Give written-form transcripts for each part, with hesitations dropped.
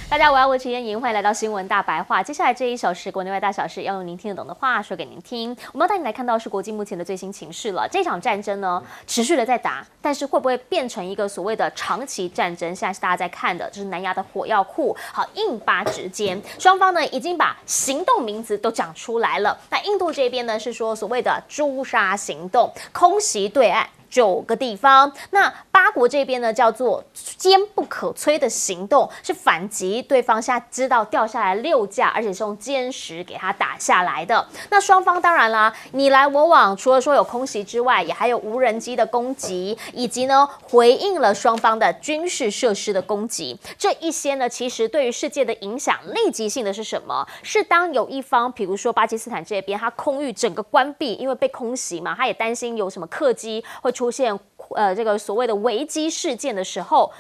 大家午安，我是陈莹，欢迎来到新闻大白话。接下来这1小时国内外大小事，要用您听得懂的话说给您听。我们要带你来看到是国际目前的最新情势了。这场战争呢，持续的在打，但是会不会变成一个所谓的长期战争？现在是大家在看的，就是南亚的火药库，好，印巴之间，双方呢已经把行动名字都讲出来了。那印度这边呢是说所谓的诛杀行动，空袭对岸9个地方。那巴国这边呢叫做坚不可摧的行动，是反击对方现在知道掉下来6架，而且是用歼10给它打下来的。那双方当然啦，你来我往，除了说有空袭之外，也还有无人机的攻击，以及呢回应了双方的军事设施的攻击。这一些呢，其实对于世界的影响，立即性的是什么？是当有一方，比如说巴基斯坦这边，它空域整个关闭，因为被空袭嘛，它也担心有什么客机会出现这个所谓的危机事件的时候，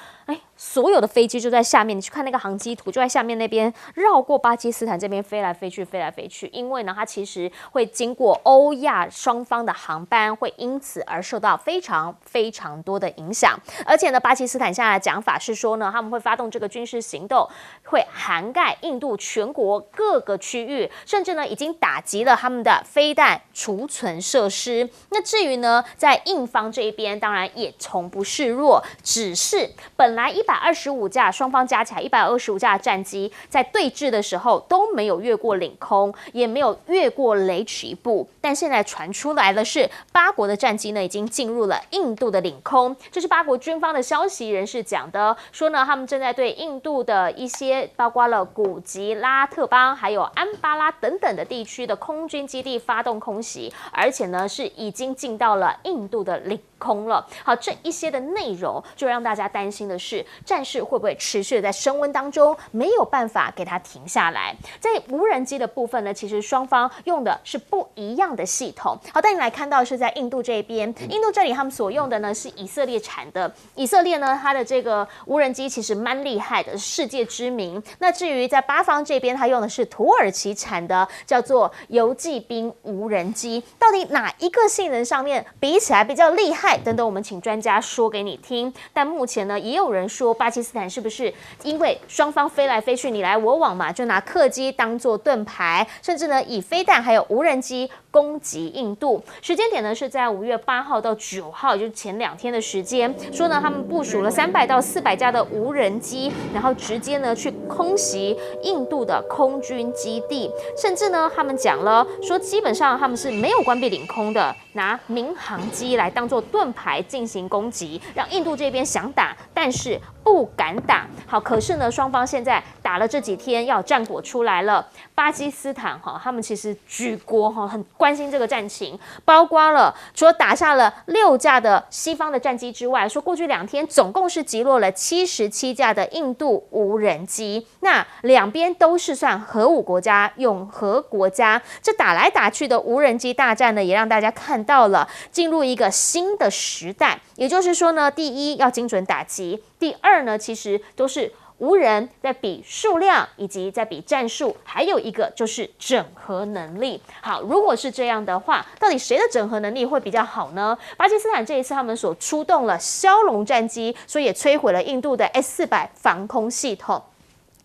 所有的飞机就在下面，你去看那个航机图，就在下面那边绕过巴基斯坦这边飞来飞去，飞来飞去。因为呢，它其实会经过欧亚双方的航班，会因此而受到非常非常多的影响。而且呢，巴基斯坦现在的讲法是说呢，他们会发动这个军事行动，会涵盖印度全国各个区域，甚至呢已经打击了他们的飞弹储存设施。那至于呢，在印方这一边，当然也从不示弱，只是本来125架，双方加起来125架的战机，在对峙的时候都没有越过领空，也没有越过雷池一步。但现在传出来的是，巴国的战机呢已经进入了印度的领空。这是巴国军方的消息人士讲的，说呢他们正在对印度的一些包括了古吉拉特邦还有安巴拉等等的地区的空军基地发动空袭，而且呢是已经进到了印度的领空了。好，这一些的内容就让大家担心的是，战事会不会持续的在升温当中，没有办法给它停下来。在无人机的部分呢，其实双方用的是不一样的系统。好，带你来看到是在印度这边，印度这里他们所用的呢是以色列产的。以色列呢，它的这个无人机其实蛮厉害的，世界知名。那至于在巴方这边，它用的是土耳其产的，叫做游骑兵无人机。到底哪一个性能上面比起来比较厉害？等等，我们请专家说给你听。但目前呢，也有人说巴基斯坦是不是因为双方飞来飞去，你来我往嘛，就拿客机当作盾牌，甚至呢以飞弹还有无人机攻击印度。时间点呢是在5月8号到9号，也就是前2天的时间。说呢他们部署了300到400架的无人机，然后直接呢去空袭印度的空军基地，甚至呢他们讲了说，基本上他们是没有关闭领空的，拿民航机来当作盾牌进行攻击，让印度这边想打，但是不敢打。好，可是呢，双方现在打了这几天，要战果出来了。巴基斯坦他们其实举国很关心这个战情，包括了除了打下了6架的西方的战机之外，说过去2天总共是击落了77架的印度无人机。那两边都是算核武国家、永和国家，这打来打去的无人机大战呢，也让大家看到了进入一个新的时代。也就是说呢，第一要精准打击，第二呢，其实都是无人在比数量以及在比战术，还有一个就是整合能力。好，如果是这样的话，到底谁的整合能力会比较好呢？巴基斯坦这一次他们所出动了枭龙战机，所以也摧毁了印度的 S-400防空系统。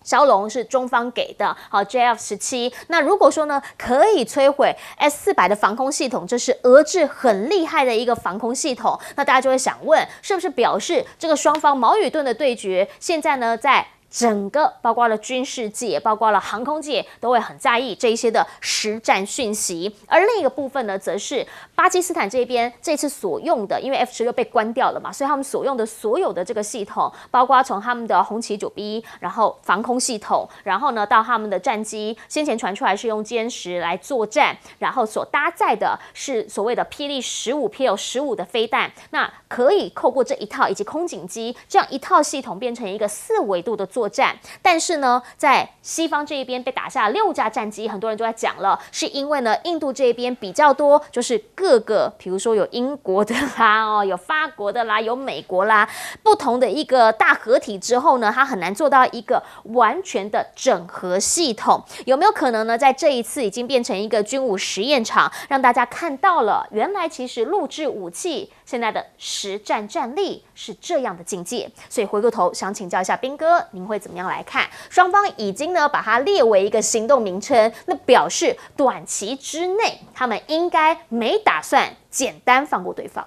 枭龙是中方给的，好 JF-17。那如果说呢，可以摧毁 S-400的防空系统，这是俄制很厉害的一个防空系统。那大家就会想问，是不是表示这个双方矛与盾的对决，现在呢在整个包括了军事界，包括了航空界，都会很在意这一些的实战讯息。而另一个部分呢，则是巴基斯坦这边这次所用的，因为 F-16被关掉了嘛，所以他们所用的所有的这个系统，包括从他们的红旗9B，然后防空系统，然后呢到他们的战机，先前传出来是用歼10来作战，然后所搭载的是所谓的霹雳15、PL-15的飞弹，那可以透过这一套以及空警机这样一套系统，变成一个4维度的作战。但是呢，在西方这一边被打下6架战机，很多人都在讲了，是因为呢，印度这边比较多，就是各个，比如说有英国的啦，有法国的啦，有美国啦，不同的一个大合体之后呢，它很难做到一个完全的整合系统。有没有可能呢，在这一次已经变成一个军武实验场，让大家看到了，原来其实陆制武器现在的实战战力是这样的境界。所以回过头想请教一下彬哥，您会会怎么样来看？双方已经呢把它列为一个行动名称，那表示短期之内他们应该没打算简单放过对方。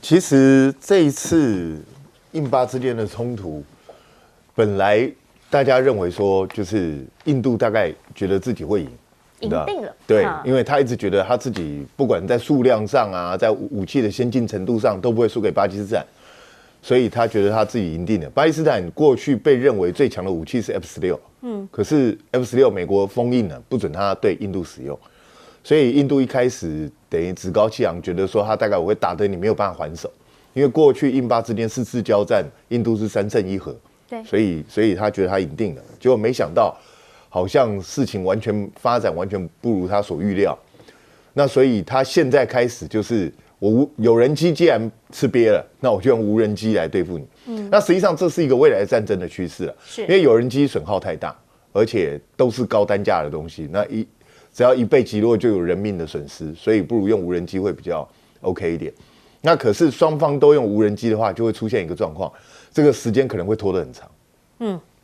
其实这一次印巴之间的冲突，本来大家认为说，就是印度大概觉得自己会赢，赢定了。对，因为他一直觉得他自己不管在数量上啊，在武器的先进程度上都不会输给巴基斯坦，所以他觉得他自己赢定了。巴基斯坦过去被认为最强的武器是 F-16，可是 F-16美国封印了，不准他对印度使用，所以印度一开始等于趾高气扬，觉得说他大概我会打得你没有办法还手，因为过去印巴之间4次交战，印度是3胜1和，对，所以他觉得他赢定了，结果没想到好像事情发展完全不如他所预料，那所以他现在开始就是有人机既然吃瘪了，那我就用无人机来对付你。那实际上这是一个未来战争的趋势了，因为有人机损耗太大，而且都是高单价的东西，那只要一被击落就有人命的损失，所以不如用无人机会比较 OK 一点。那可是双方都用无人机的话，就会出现一个状况，这个时间可能会拖得很长。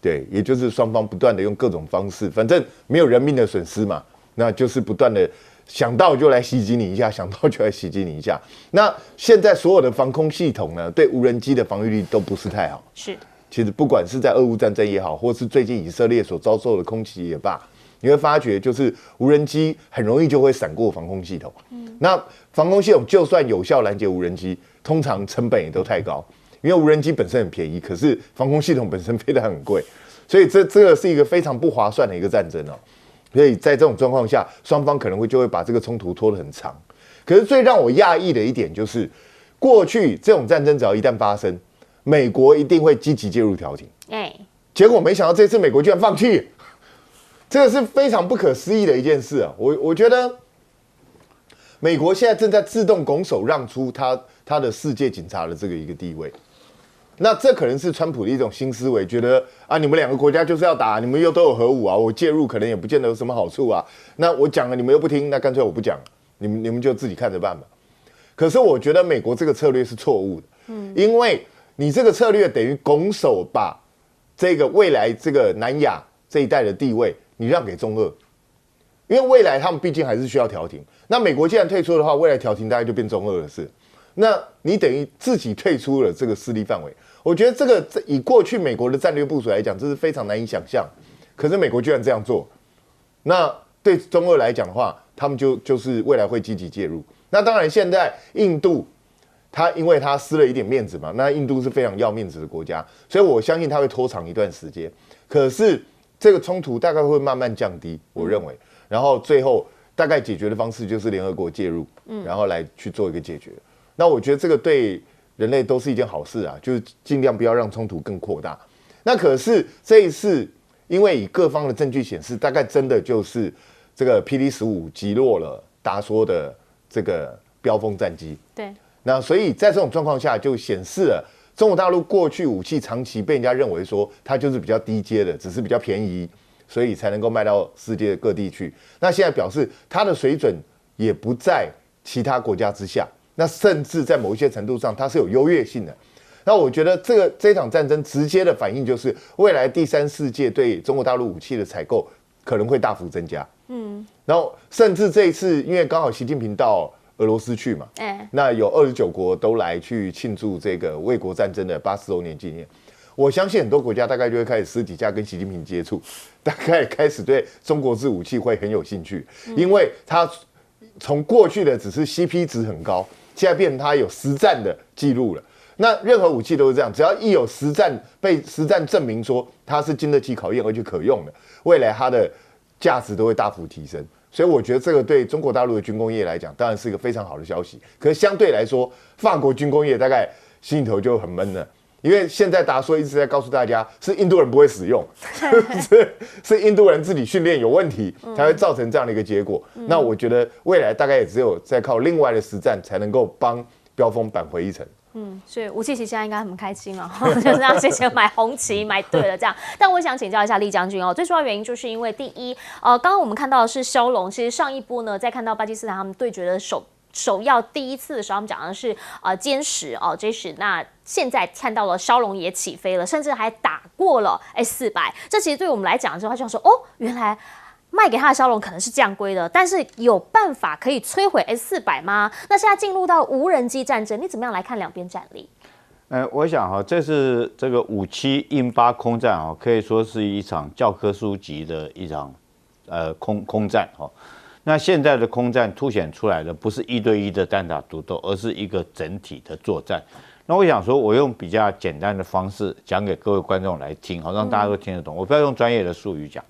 对，也就是双方不断的用各种方式，反正没有人命的损失嘛，那就是不断的想到就来袭击你一下，想到就来袭击你一下。那现在所有的防空系统呢，对无人机的防御力都不是太好。是，其实不管是在俄乌战争也好，或是最近以色列所遭受的空袭也罢，你会发觉就是无人机很容易就会闪过防空系统。那防空系统就算有效拦截无人机，通常成本也都太高。因为无人机本身很便宜，可是防空系统本身飞得很贵，所以这个是一个非常不划算的一个战争哦。所以在这种状况下，双方可能就会把这个冲突拖得很长。可是最让我讶异的一点就是，过去这种战争只要一旦发生，美国一定会积极介入调停。结果没想到这次美国居然放弃，这个是非常不可思议的一件事啊！我觉得美国现在正在自动拱手让出他的世界警察的这个一个地位。那这可能是川普的一种新思维，觉得啊，你们2个国家就是要打，你们又都有核武啊，我介入可能也不见得有什么好处啊。那我讲了，你们又不听，那干脆我不讲，你们就自己看着办吧。可是我觉得美国这个策略是错误的，因为你这个策略等于拱手把这个未来这个南亚这一带的地位，你让给中俄，因为未来他们毕竟还是需要调停。那美国既然退出的话，未来调停大概就变中俄的事。那你等于自己退出了这个势力范围，我觉得这个以过去美国的战略部署来讲，这是非常难以想象。可是美国居然这样做，那对中俄来讲的话，他们就是未来会积极介入。那当然，现在印度因为他失了一点面子嘛，那印度是非常要面子的国家，所以我相信他会拖长一段时间。可是这个冲突大概会慢慢降低，我认为，然后最后大概解决的方式就是联合国介入，然后来去做一个解决。那我觉得这个对人类都是一件好事啊，就是尽量不要让冲突更扩大。那可是这一次，因为以各方的证据显示，大概真的就是这个霹雳15击落了达索的这个标风战机。对。那所以在这种状况下，就显示了中国大陆过去武器长期被人家认为说它就是比较低阶的，只是比较便宜，所以才能够卖到世界各地去。那现在表示它的水准也不在其他国家之下。那甚至在某一些程度上，它是有优越性的。那我觉得这场战争直接的反应就是，未来第三世界对中国大陆武器的采购可能会大幅增加。然后甚至这一次，因为刚好习近平到俄罗斯去嘛，那有29国都来去庆祝这个卫国战争的80周年纪念。我相信很多国家大概就会开始私底下跟习近平接触，大概开始对中国制武器会很有兴趣，因为他从过去的只是 CP 值很高。现在变成它有实战的记录了。那任何武器都是这样，只要一有被实战证明说它是经得起考验而且可用的，未来它的价值都会大幅提升。所以我觉得这个对中国大陆的军工业来讲，当然是一个非常好的消息。可是相对来说，法国军工业大概心里头就很闷了。因为现在达说一直在告诉大家，是印度人不会使用，是印度人自己训练有问题，才会造成这样的一个结果。那我觉得未来大概也只有在靠另外的实战，才能够帮标风扳回一城。所以吴奇奇现在应该很开心了，就是那些钱买红旗买对了这样。但我想请教一下厉将军哦，最主要原因就是因为第一，刚刚我们看到的是骁龙，其实上一波呢，在看到巴基斯坦他们对决的首要第一次的时候，我们讲的是歼10哦，歼10那现在看到了骁龙也起飞了，甚至还打过了 S400。这其实对我们来讲的时候，他就想说哦，原来卖给他的骁龙可能是降规的，但是有办法可以摧毁 S400吗？那现在进入到无人机战争，你怎么样来看两边战力？我想哈，这是这个57印巴空战啊，可以说是一场教科书级的一场空战哈。那现在的空战凸显出来的不是1对1的单打独斗，而是一个整体的作战。那我想说，我用比较简单的方式讲给各位观众来听，好让大家都听得懂。我不要用专业的术语讲。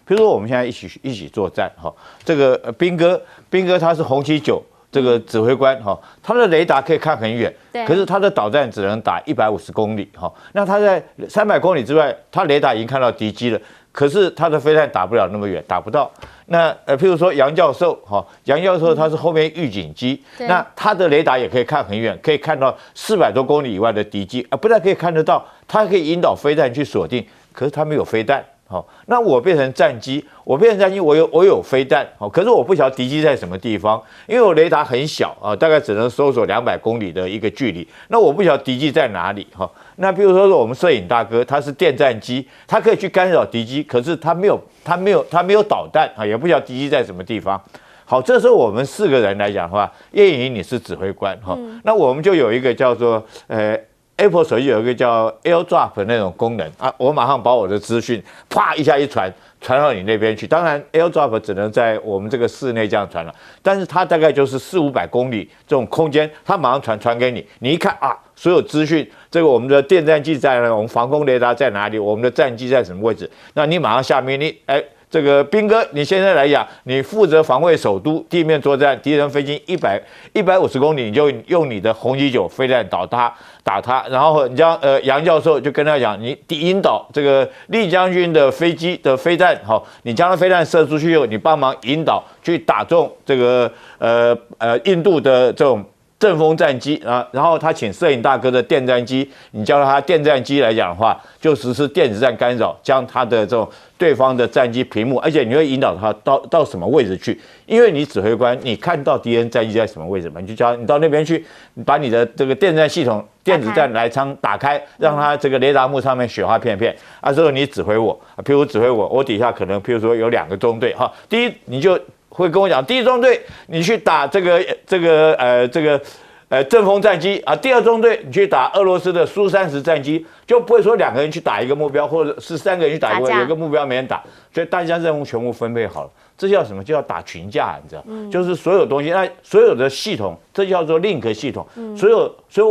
比如说我们现在一起作战哈，这个兵哥他是红旗9。这个指挥官哈，他的雷达可以看很远，可是他的导弹只能打150公里哈。那他在300公里之外，他雷达已经看到敌机了，可是他的飞弹打不了那么远，打不到。那譬如说杨教授哈，杨教授他是后面预警机，那他的雷达也可以看很远，可以看到400多公里以外的敌机，不但可以看得到，他可以引导飞弹去锁定，可是他没有飞弹。好，那我变成战机，我有飞弹，好，可是我不晓得敌机在什么地方，因为我雷达很小啊，大概只能搜索200公里的一个距离，那我不晓得敌机在哪里哈。那比如说我们摄影大哥，他是电战机，他可以去干扰敌机，可是他没有导弹啊，也不晓得敌机在什么地方。好，这时候我们4个人来讲的话，叶颖你是指挥官哈，那我们就有一个叫做Apple 手机有一个叫 AirDrop 的那种功能啊，我马上把我的资讯啪一下一传到你那边去。当然 AirDrop 只能在我们这个室内这样传了，但是它大概就是400-500公里这种空间，它马上传给你。你一看啊，所有资讯，这个我们的电战机在哪里，我们防空雷达在哪里，我们的战机在什么位置，那你马上下命令，这个兵哥，你现在来讲，你负责防卫首都，地面作战，敌人飞机150公里，你就用你的红旗9飞弹打他，然后你将杨教授就跟他讲，你引导这个厉将军的飞机的飞弹，好，你将他飞弹射出去后，你帮忙引导去打中这个印度的这种阵风战机啊，然后他请摄影大哥的电战机，你叫他电战机来讲的话，就实施电子战干扰，将他的这种对方的战机屏幕，而且你会引导他到什么位置去？因为你指挥官，你看到敌人战机在什么位置嘛，你就叫你到那边去，你把你的这个电战系统、电子战来舱打开，让他这个雷达幕上面雪花片片。啊，之后你指挥我，譬如指挥我底下可能譬如说有2个中队哈，第一你就会跟我讲，第一中队你去打这个阵风战机啊，第2中队你去打俄罗斯的苏30战机，就不会说2个人去打一个目标，或者是3个人去打一个，有个目标没人打，所以大家任务全部分配好了，这叫什么？叫打群架，你知道？就是所有东西，那所有的系统，这叫做 link 系统。所以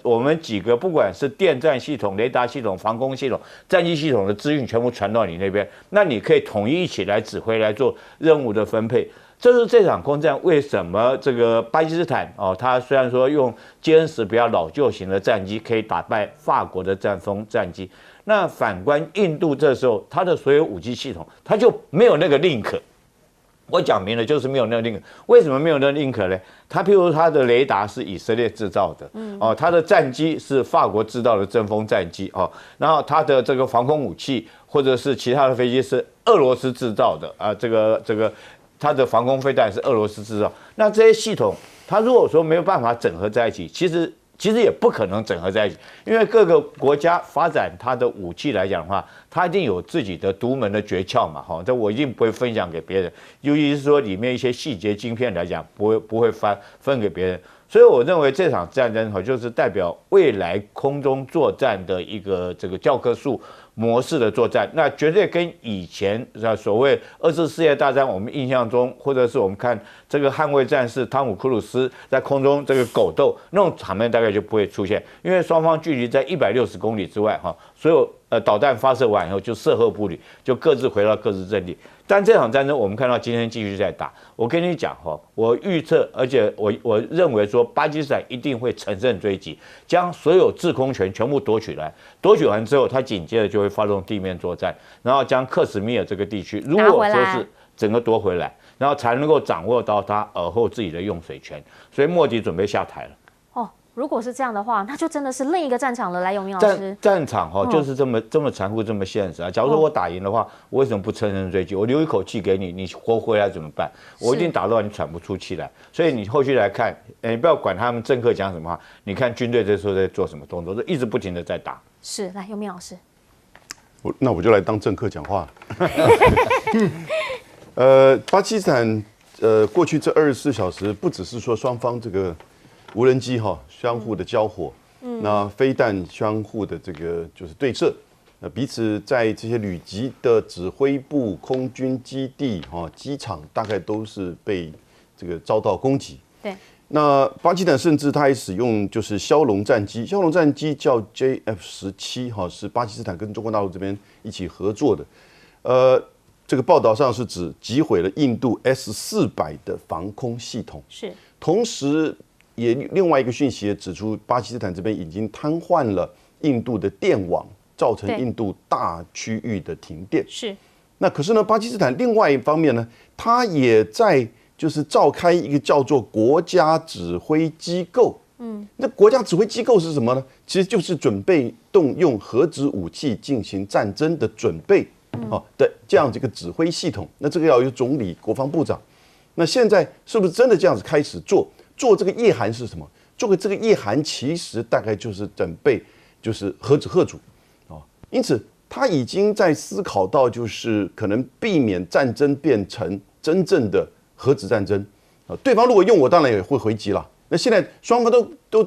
我们几个不管是电战系统、雷达系统、防空系统、战机系统的资讯全部传到你那边，那你可以统一一起来指挥来做任务的分配。这是这场空战为什么这个巴基斯坦哦，它虽然说用歼10比较老旧型的战机可以打败法国的战风战机，那反观印度这时候它的所有武器系统它就没有那个 link。我讲明了，就是没有那个 link。为什么没有那个 link 呢？它譬如它的雷达是以色列制造的，它的战机是法国制造的阵风战机哦，然后它的这个防空武器或者是其他的飞机是俄罗斯制造的啊，这个它的防空飞弹是俄罗斯制造。那这些系统，它如果说没有办法整合在一起，其实也不可能整合在一起，因为各个国家发展它的武器来讲的话，它一定有自己的独门的诀窍嘛，哈，这我一定不会分享给别人，尤其是说里面一些细节晶片来讲，不会分给别人。所以我认为这场战争就是代表未来空中作战的一个这个教科书模式的作战，那绝对跟以前所谓2次世界大战我们印象中，或者是我们看这个捍卫战士汤姆克鲁斯在空中这个狗斗那种场面大概就不会出现，因为双方距离在160公里之外哈，所有导弹发射完以后就射后不理，就各自回到各自阵地。但这场战争我们看到今天继续在打，我跟你讲哈，我预测，而且我认为说巴基斯坦一定会乘胜追击，将所有制空权全部夺取来，夺取完之后，他紧接着就会发动地面作战，然后将克什米尔这个地区，如果说是整个夺回来，然后才能够掌握到他尔后自己的用水权，所以莫迪准备下台了。如果是这样的话，那就真的是另一个战场了。来，永明老师，战场就是这么残酷，这么现实啊！假如说我打赢的话，我为什么不乘胜追击？我留一口气给你，你活回来怎么办？我一定打到你喘不出气来。所以你后续来看，你不要管他们政客讲什么话，你看军队这时候在做什么动作，就一直不停的在打。是，来，永明老师，那我就来当政客讲话。巴基斯坦过去这24小时，不只是说双方这个无人机相互的交火，那飞弹相互的这个就是对射，彼此在这些旅级的指挥部、空军基地、机场，大概都是被这个遭到攻击。对。那巴基斯坦甚至他还使用就是枭龙战机，枭龙战机叫 JF-17，是巴基斯坦跟中国大陆这边一起合作的。这个报道上是指击毁了印度 S-400的防空系统，是。同时也另外一个讯息也指出，巴基斯坦这边已经瘫痪了印度的电网，造成印度大区域的停电。是。那可是呢，巴基斯坦另外一方面呢，它也在就是召开一个叫做国家指挥机构。那国家指挥机构是什么呢？其实就是准备动用核子武器进行战争的准备的这样这个指挥系统。那这个要由总理、国防部长。那现在是不是真的这样子开始做这个意涵是什么？做这个意涵其实大概就是准备就是核子贺主因此他已经在思考到就是可能避免战争变成真正的核子战争对方如果用我，当然也会回击了。那现在双方都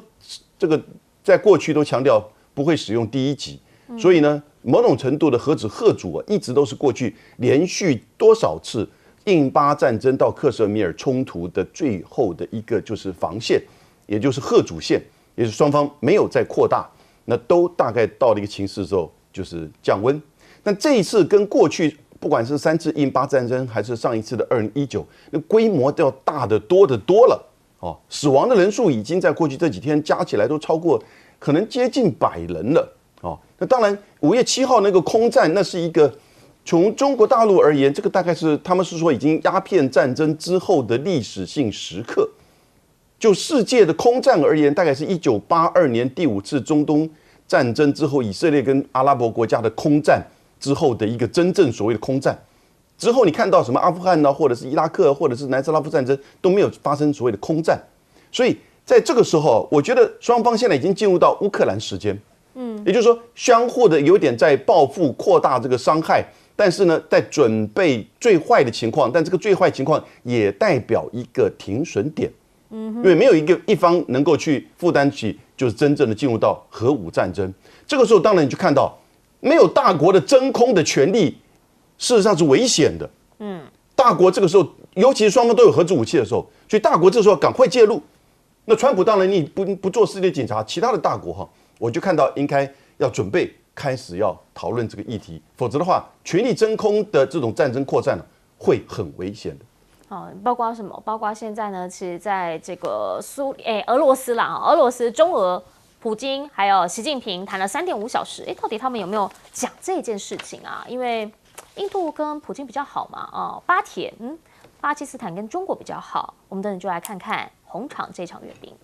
这个在过去都强调不会使用第一级，所以呢，某种程度的核子贺主一直都是过去连续多少次印巴战争到克什米尔冲突的最后的一个就是防线，也就是贺主线，也是双方没有再扩大，那都大概到了一个情势之后就是降温。但这一次跟过去不管是3次印巴战争，还是上一次的2019，那规模都要大得多得多了死亡的人数已经在过去这几天加起来都超过可能接近100人了那当然5月7号那个空战，那是一个从中国大陆而言，这个大概是他们是说已经鸦片战争之后的历史性时刻。就世界的空战而言，大概是1982年第5次中东战争之后，以色列跟阿拉伯国家的空战之后的一个真正所谓的空战。之后你看到什么阿富汗或者是伊拉克，或者是南斯拉夫战争都没有发生所谓的空战。所以在这个时候，我觉得双方现在已经进入到乌克兰时间，也就是说相互的有点在报复、扩大这个伤害。但是呢，在准备最坏的情况，但这个最坏情况也代表一个停损点，因为没有一方能够去负担起，就是真正的进入到核武战争。这个时候，当然你就看到，没有大国的真空的权利，事实上是危险的。大国这个时候，尤其是双方都有核子武器的时候，所以大国这时候赶快介入。那川普当然你不做世界警察，其他的大国我就看到应该要准备。开始要讨论这个议题，否则的话，权力真空的这种战争扩散会很危险的。包括什么？包括现在呢，其实在这个俄罗斯啦，俄罗斯中俄普京还有习近平谈了3.5小时，到底他们有没有讲这件事情啊？因为印度跟普京比较好嘛，巴铁，巴基斯坦跟中国比较好，我们等等就来看看红场这场阅兵。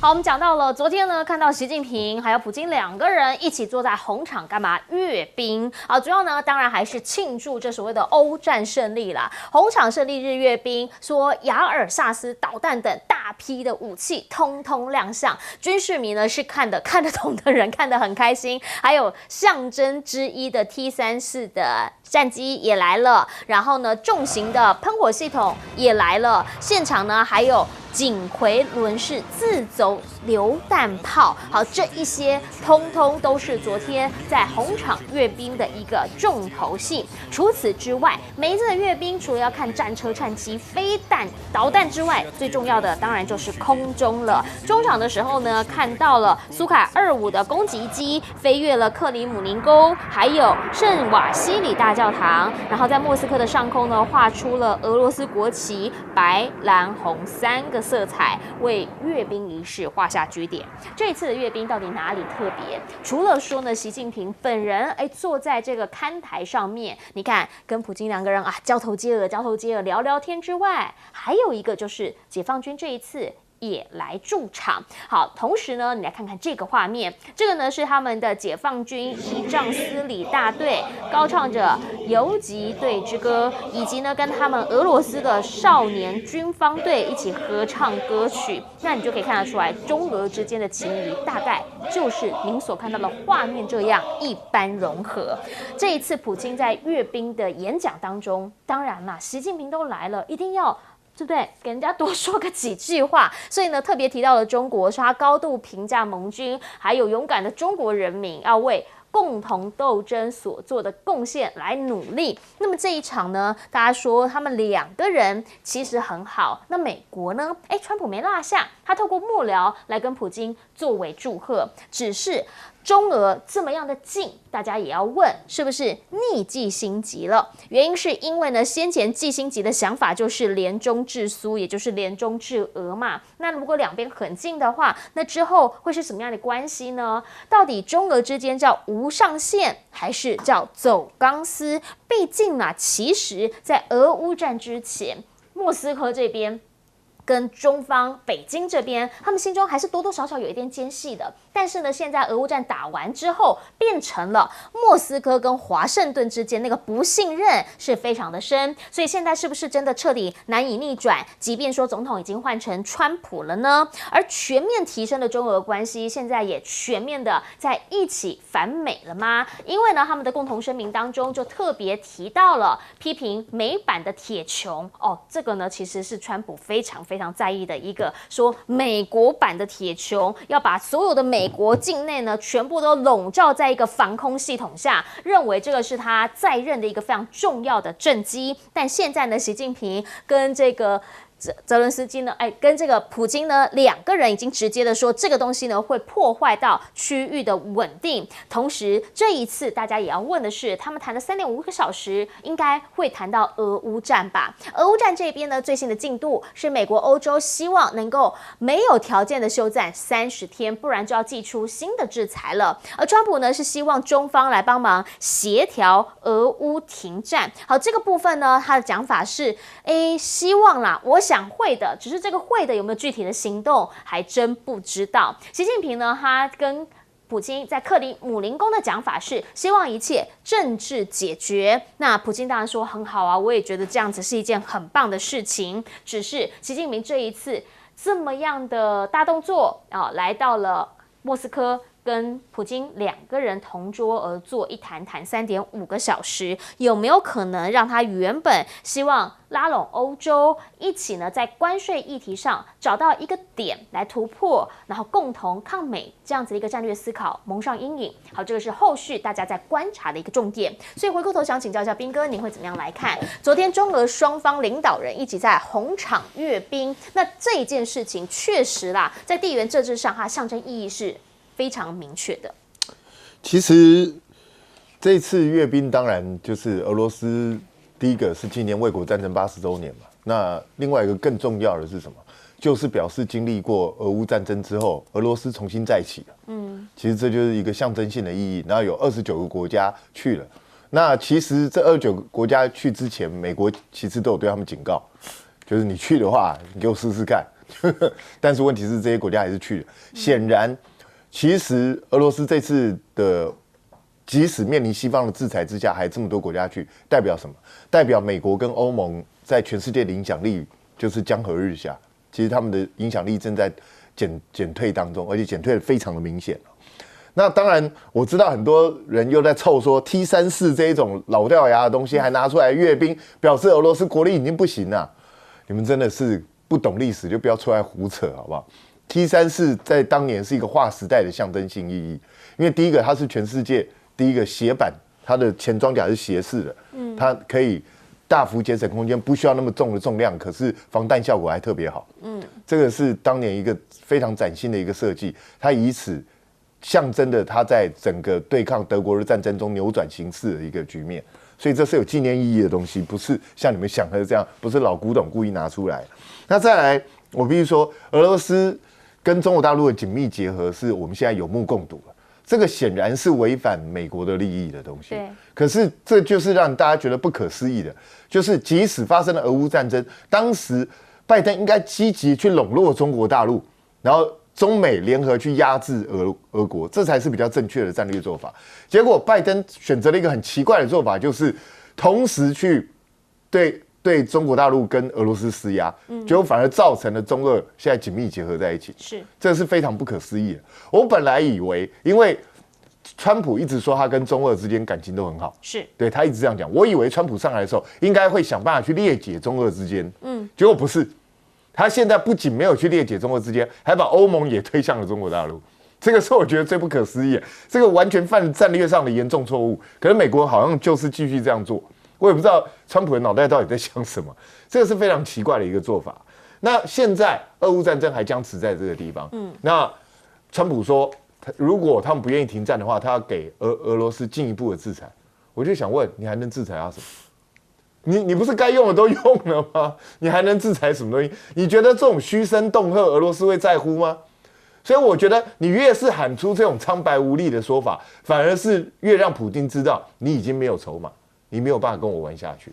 好，我们讲到了昨天呢，看到习近平还有普京2个人一起坐在红场干嘛？阅兵啊！主要呢，当然还是庆祝这所谓的欧战胜利啦。红场胜利日阅兵，说雅尔萨斯导弹等大批的武器通通亮相，军事迷呢是看得懂的人看得很开心，还有象征之一的 T-34的战机也来了，然后呢，重型的喷火系统也来了，现场呢还有锦葵轮式自走榴弹炮，好，这一些通通都是昨天在红场阅兵的一个重头戏。除此之外，每一次的阅兵除了要看战车、战机、飞弹、导弹之外，最重要的当然就是空中了。中场的时候呢，看到了苏凯25的攻击机飞越了克里姆林宫，还有圣瓦西里大教堂，然后在莫斯科的上空呢，画出了俄罗斯国旗白、蓝、红3个色彩，为阅兵仪式画下句点。这一次的阅兵到底哪里特别？除了说呢，习近平本人坐在这个看台上面，你看跟普京两个人交头接耳聊聊天之外，还有一个就是解放军这一次也来驻场。好，同时呢，你来看看这个画面，这个呢是他们的解放军仪仗司礼大队高唱着游击队之歌，以及呢跟他们俄罗斯的少年军方队一起合唱歌曲。那你就可以看得出来，中俄之间的情谊大概就是您所看到的画面这样一般融合。这一次普京在阅兵的演讲当中，当然啦，习近平都来了，一定要对不对？给人家多说个几句话，所以呢，特别提到了中国，说他高度评价盟军，还有勇敢的中国人民要为共同斗争所做的贡献来努力。那么这一场呢，大家说他们两个人其实很好。那美国呢？川普没落下，他透过幕僚来跟普京作为祝贺，只是中俄这么样的近，大家也要问是不是逆季星级了？原因是因为呢，先前季星级的想法就是联中制苏，也就是联中制俄嘛。那如果两边很近的话，那之后会是什么样的关系呢？到底中俄之间叫无上限，还是叫走钢丝？毕竟啊，其实在俄乌战之前，莫斯科这边跟中方北京这边，他们心中还是多多少少有一点间隙的。但是呢，现在俄乌战打完之后，变成了莫斯科跟华盛顿之间那个不信任是非常的深。所以现在是不是真的彻底难以逆转？即便说总统已经换成川普了呢，而全面提升的中俄关系，现在也全面的在一起反美了吗？因为呢，他们的共同声明当中就特别提到了批评美版的铁穹这个呢其实是川普非常在意的一个，说美国版的铁穹要把所有的美国境内呢全部都笼罩在一个防空系统下，认为这个是他在任的一个非常重要的政绩。但现在呢，习近平跟这个泽伦斯基呢，跟这个普京呢，两个人已经直接的说，这个东西呢会破坏到区域的稳定。同时，这一次大家也要问的是，他们谈了3.5个小时，应该会谈到俄乌战吧？俄乌战这边呢，最新的进度是美国、欧洲希望能够没有条件的休战30天，不然就要祭出新的制裁了。而川普呢是希望中方来帮忙协调俄乌停战。好，这个部分呢，他的讲法是，希望啦，我想会的，只是这个会的有没有具体的行动，还真不知道。习近平呢，他跟普京在克里姆林宫的讲法是希望一切政治解决。那普京当然说很好啊，我也觉得这样子是一件很棒的事情。只是习近平这一次这么样的大动作来到了莫斯科，跟普京两个人同桌而坐一谈3.5个小时，有没有可能让他原本希望拉拢欧洲一起呢，在关税议题上找到一个点来突破，然后共同抗美这样子的一个战略思考蒙上阴影？好，这个是后续大家在观察的一个重点。所以回过头想请教一下彬哥，您会怎么样来看昨天中俄双方领导人一起在红场阅兵？那这一件事情确实啦，在地缘政治上它象征意义是非常明确的。其实这次阅兵当然就是俄罗斯，第一个是纪念卫国战争80周年嘛。那另外一个更重要的是什么？就是表示经历过俄乌战争之后，俄罗斯重新再起了。其实这就是一个象征性的意义。然后有29个国家去了。那其实这29个国家去之前，美国其实都有对他们警告，就是你去的话，你给我试试看。但是问题是这些国家还是去了。显然。其实俄罗斯这次的，即使面临西方的制裁之下，还这么多国家去，代表什么？代表美国跟欧盟在全世界的影响力就是江河日下。其实他们的影响力正在减退当中，而且减退的非常的明显。那当然，我知道很多人又在凑说 T-34这一种老掉牙的东西还拿出来阅兵，表示俄罗斯国力已经不行了。你们真的是不懂历史，就不要出来胡扯，好不好？T-34在当年是一个划时代的象征性意义，因为第一个它是全世界第一个斜板，它的前装甲是斜式的，它可以大幅节省空间，不需要那么重的重量，可是防弹效果还特别好。这个是当年一个非常崭新的一个设计，它以此象征的它在整个对抗德国的战争中扭转形势的一个局面，所以这是有纪念意义的东西，不是像你们想的这样，不是老古董故意拿出来。那再来，我必须说，俄罗斯跟中国大陆的紧密结合是我们现在有目共睹了。这个显然是违反美国的利益的东西。对。可是这就是让大家觉得不可思议的，就是即使发生了俄乌战争，当时拜登应该积极去笼络中国大陆，然后中美联合去压制俄国，这才是比较正确的战略做法。结果拜登选择了一个很奇怪的做法，就是同时去对中国大陆跟俄罗斯施压，结果反而造成了中俄现在紧密结合在一起，这是非常不可思议的。我本来以为，因为川普一直说他跟中俄之间感情都很好，对他一直这样讲，我以为川普上来的时候应该会想办法去裂解中俄之间，结果不是，他现在不仅没有去裂解中俄之间，还把欧盟也推向了中国大陆。这个是我觉得最不可思议的，这个完全犯了战略上的严重错误。可是美国好像就是继续这样做。我也不知道川普的脑袋到底在想什么，这个是非常奇怪的一个做法。那现在俄乌战争还僵持在这个地方，那川普说，如果他们不愿意停战的话，他要给俄罗斯进一步的制裁。我就想问，你还能制裁他什么？你不是该用的都用了吗？你还能制裁什么东西？你觉得这种嘘声恫吓，俄罗斯会在乎吗？所以我觉得你越是喊出这种苍白无力的说法，反而是越让普丁知道你已经没有筹码。你没有办法跟我玩下去。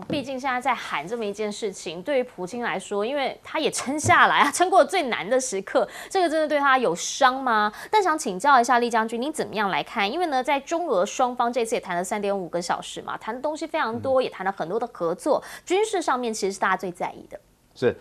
毕竟现在在喊这么一件事情，对于普京来说，因为他也撑下来，他撑过最难的时刻，这个真的对他有伤吗？但想请教一下厉将军，你怎么样来看？因为呢，在中俄双方这次也谈了3.5个小时嘛，谈的东西非常多，也谈了很多的合作，军事上面其实是大家最在意的。是。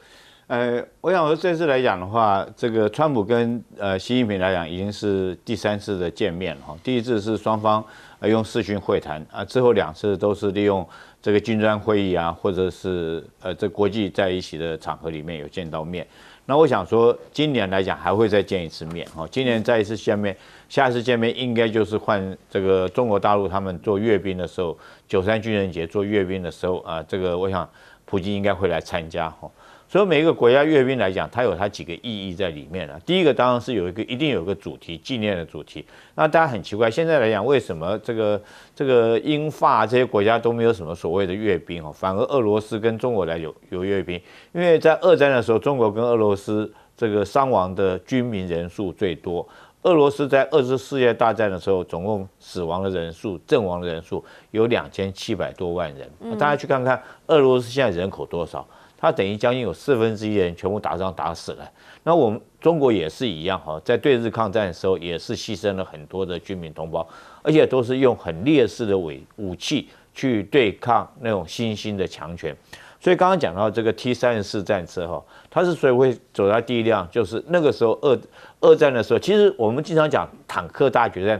我想说这次来讲的话，这个川普跟习近平来讲已经是第3次的见面了。第一次是双方用视讯会谈啊，之后2次都是利用这个金砖会议啊，或者是这国际在一起的场合里面有见到面。那我想说，今年来讲还会再见一次面哈。今年再一次见面，下一次见面应该就是换这个中国大陆他们做阅兵的时候，93军人节做阅兵的时候啊，这个我想普京应该会来参加哈。所以每一个国家阅兵来讲，它有它几个意义在里面了。第一个当然是一定有一个主题，纪念的主题。那大家很奇怪，现在来讲为什么这个英法这些国家都没有什么所谓的阅兵哦，反而俄罗斯跟中国来有阅兵？因为在二战的时候，中国跟俄罗斯这个伤亡的军民人数最多。俄罗斯在2次世界大战的时候，总共死亡的人数、阵亡的人数有2700多万人。大家去看看俄罗斯现在人口多少？它等于将近有1/4的人全部打仗打死了。那我们中国也是一样哈，在对日抗战的时候也是牺牲了很多的军民同胞，而且都是用很劣势的武器去对抗那种新兴的强权。所以刚刚讲到这个 T-34战车哈，它之所以会走在第一辆，就是那个时候二战的时候，其实我们经常讲坦克大决战，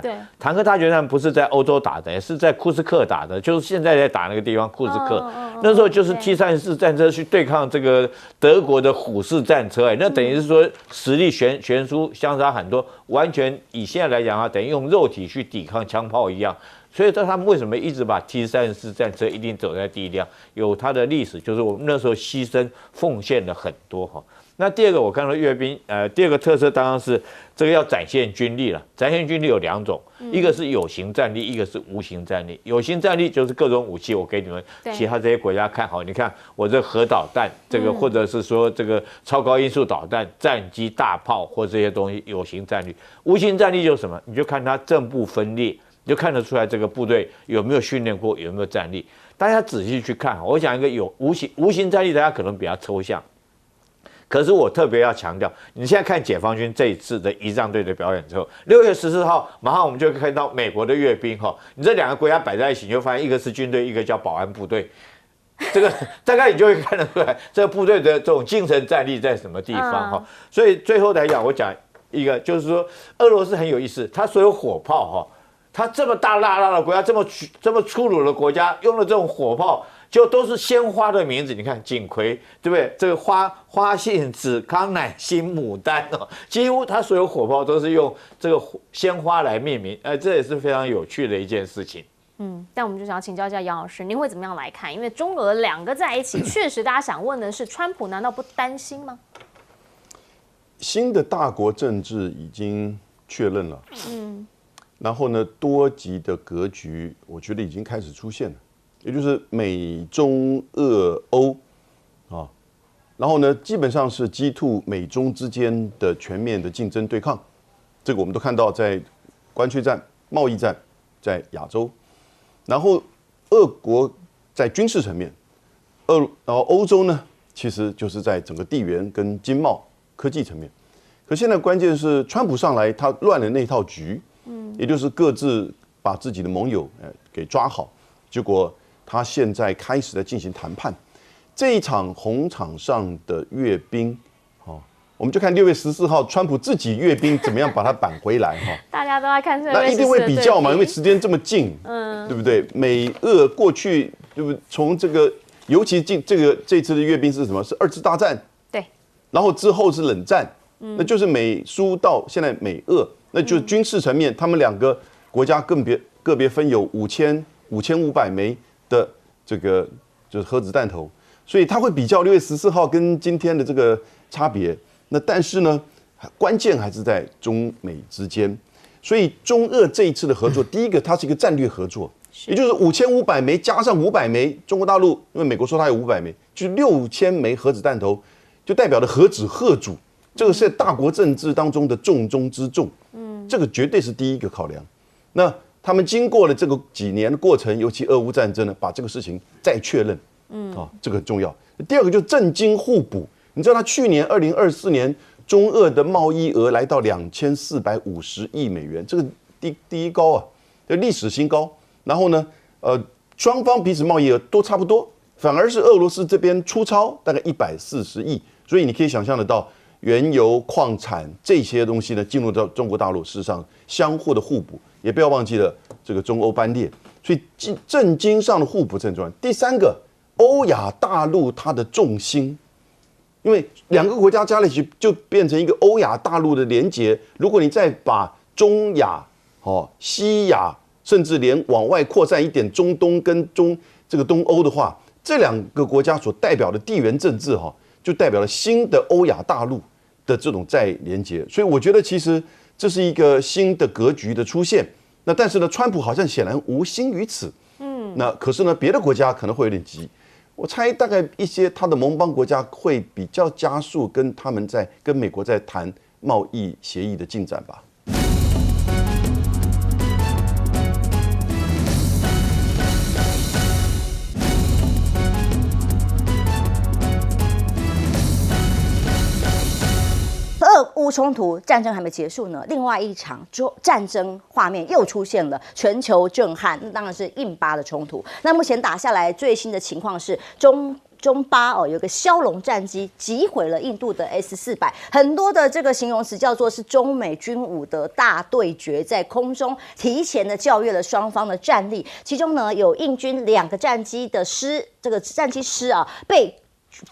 对，坦克大决战不是在欧洲打的，也是在库斯克打的，就是现在在打那个地方库斯克。那时候就是 T-34战车去对抗这个德国的虎式战车，那等于是说实力悬殊相差很多，完全以现在来讲啊，等于用肉体去抵抗枪炮一样。所以他们为什么一直把 T-34战车一定走在第一辆？有它的历史，就是我们那时候牺牲奉献了很多哈。那第二个我看到阅兵，第二个特色当然是这个要展现军力了。展现军力有2种，一个是有形战力，一个是无形战力。有形战力就是各种武器，我给你们其他这些国家看好，你看我这核导弹，这个或者是说这个超高音速导弹、战机、大炮或这些东西，有形战力。无形战力就是什么？你就看它正部分裂。你就看得出来这个部队有没有训练过，有没有战力。大家仔细去看，我讲一个有无形战力，大家可能比较抽象。可是我特别要强调，你现在看解放军这一次的仪仗队的表演之后，6月14号马上我们就看到美国的阅兵哈。你这2个国家摆在一起，你就发现一个是军队，一个叫保安部队。这个大概你就会看得出来，这个部队的这种精神战力在什么地方哈。所以最后来讲，我讲一个，就是说俄罗斯很有意思，它所有火炮哈。它这么大的国家，这么粗鲁的国家，用的这种火炮，就都是鲜花的名字。你看锦葵，对不对？这个花信子、康乃馨、牡丹哦，几乎它所有火炮都是用这个鲜花来命名。这也是非常有趣的一件事情。但我们就想要请教一下杨老师，您会怎么样来看？因为中俄2个在一起，确实大家想问的是，川普难道不担心吗？新的大国政治已经确认了。然后呢，多极的格局，我觉得已经开始出现了，也就是美中俄欧啊，然后呢，基本上是激突美中之间的全面的竞争对抗。这个我们都看到在关税战、贸易战在亚洲，然后俄国在军事层面，然后欧洲呢，其实就是在整个地缘跟经贸、科技层面。可现在关键是川普上来，他乱了那套局，也就是各自把自己的盟友给抓好，结果他现在开始在进行谈判。这一场红场上的阅兵，我们就看6月14号，川普自己阅兵怎么样把它扳回来哈。大家都在看这个，那一定会比较嘛，因为时间这么近，对不对？美俄过去对不对？从这个尤其这次的阅兵是什么？是2次大战，对，然后之后是冷战，那就是美苏到现在美俄，那就是军事层面，他们2个国家个别分有5500枚的这个就是核子弹头，所以它会比较6月14号跟今天的这个差别。那但是呢，关键还是在中美之间，所以中俄这一次的合作，第一个它是一个战略合作，也就是5500枚加上500枚，中国大陆因为美国说它有500枚，就是6000枚核子弹头，就代表了核子贺主，这个是大国政治当中的重中之重，这个绝对是第一个考量。那他们经过了这个几年的过程，尤其俄乌战争呢，把这个事情再确认，这个很重要。第二个就是政经互补。你知道，他去年2024年中俄的贸易额来到2450亿美元，这个第一高啊，历史新高。然后呢，双方彼此贸易额都差不多，反而是俄罗斯这边出超大概140亿。所以你可以想象得到，原油、矿产这些东西呢，进入到中国大陆，事实上相互的互补。也不要忘记了这个中欧班列，所以政经上的互补很重要。第三个，欧亚大陆它的重心。因为2个国家加在一起就变成一个欧亚大陆的连结。如果你再把中亚、西亚，甚至连往外扩散一点中东跟这个东欧的话，这2个国家所代表的地缘政治就代表了新的欧亚大陆的这种再连结。所以我觉得其实这是一个新的格局的出现。那但是呢，川普好像显然无心于此。那可是呢，别的国家可能会有点急。我猜大概一些他的盟邦国家会比较加速跟他们跟美国在谈贸易协议的进展吧。俄乌冲突战争还没结束呢，另外一场战争画面又出现了，全球震撼，那当然是印巴的冲突。那目前打下来最新的情况是中巴有个枭龙战机击毁了印度的 S-400，很多的这个形容词叫做是中美军武的大对决，在空中提前的校阅了双方的战力，其中呢有印军2个战机的这个战机师被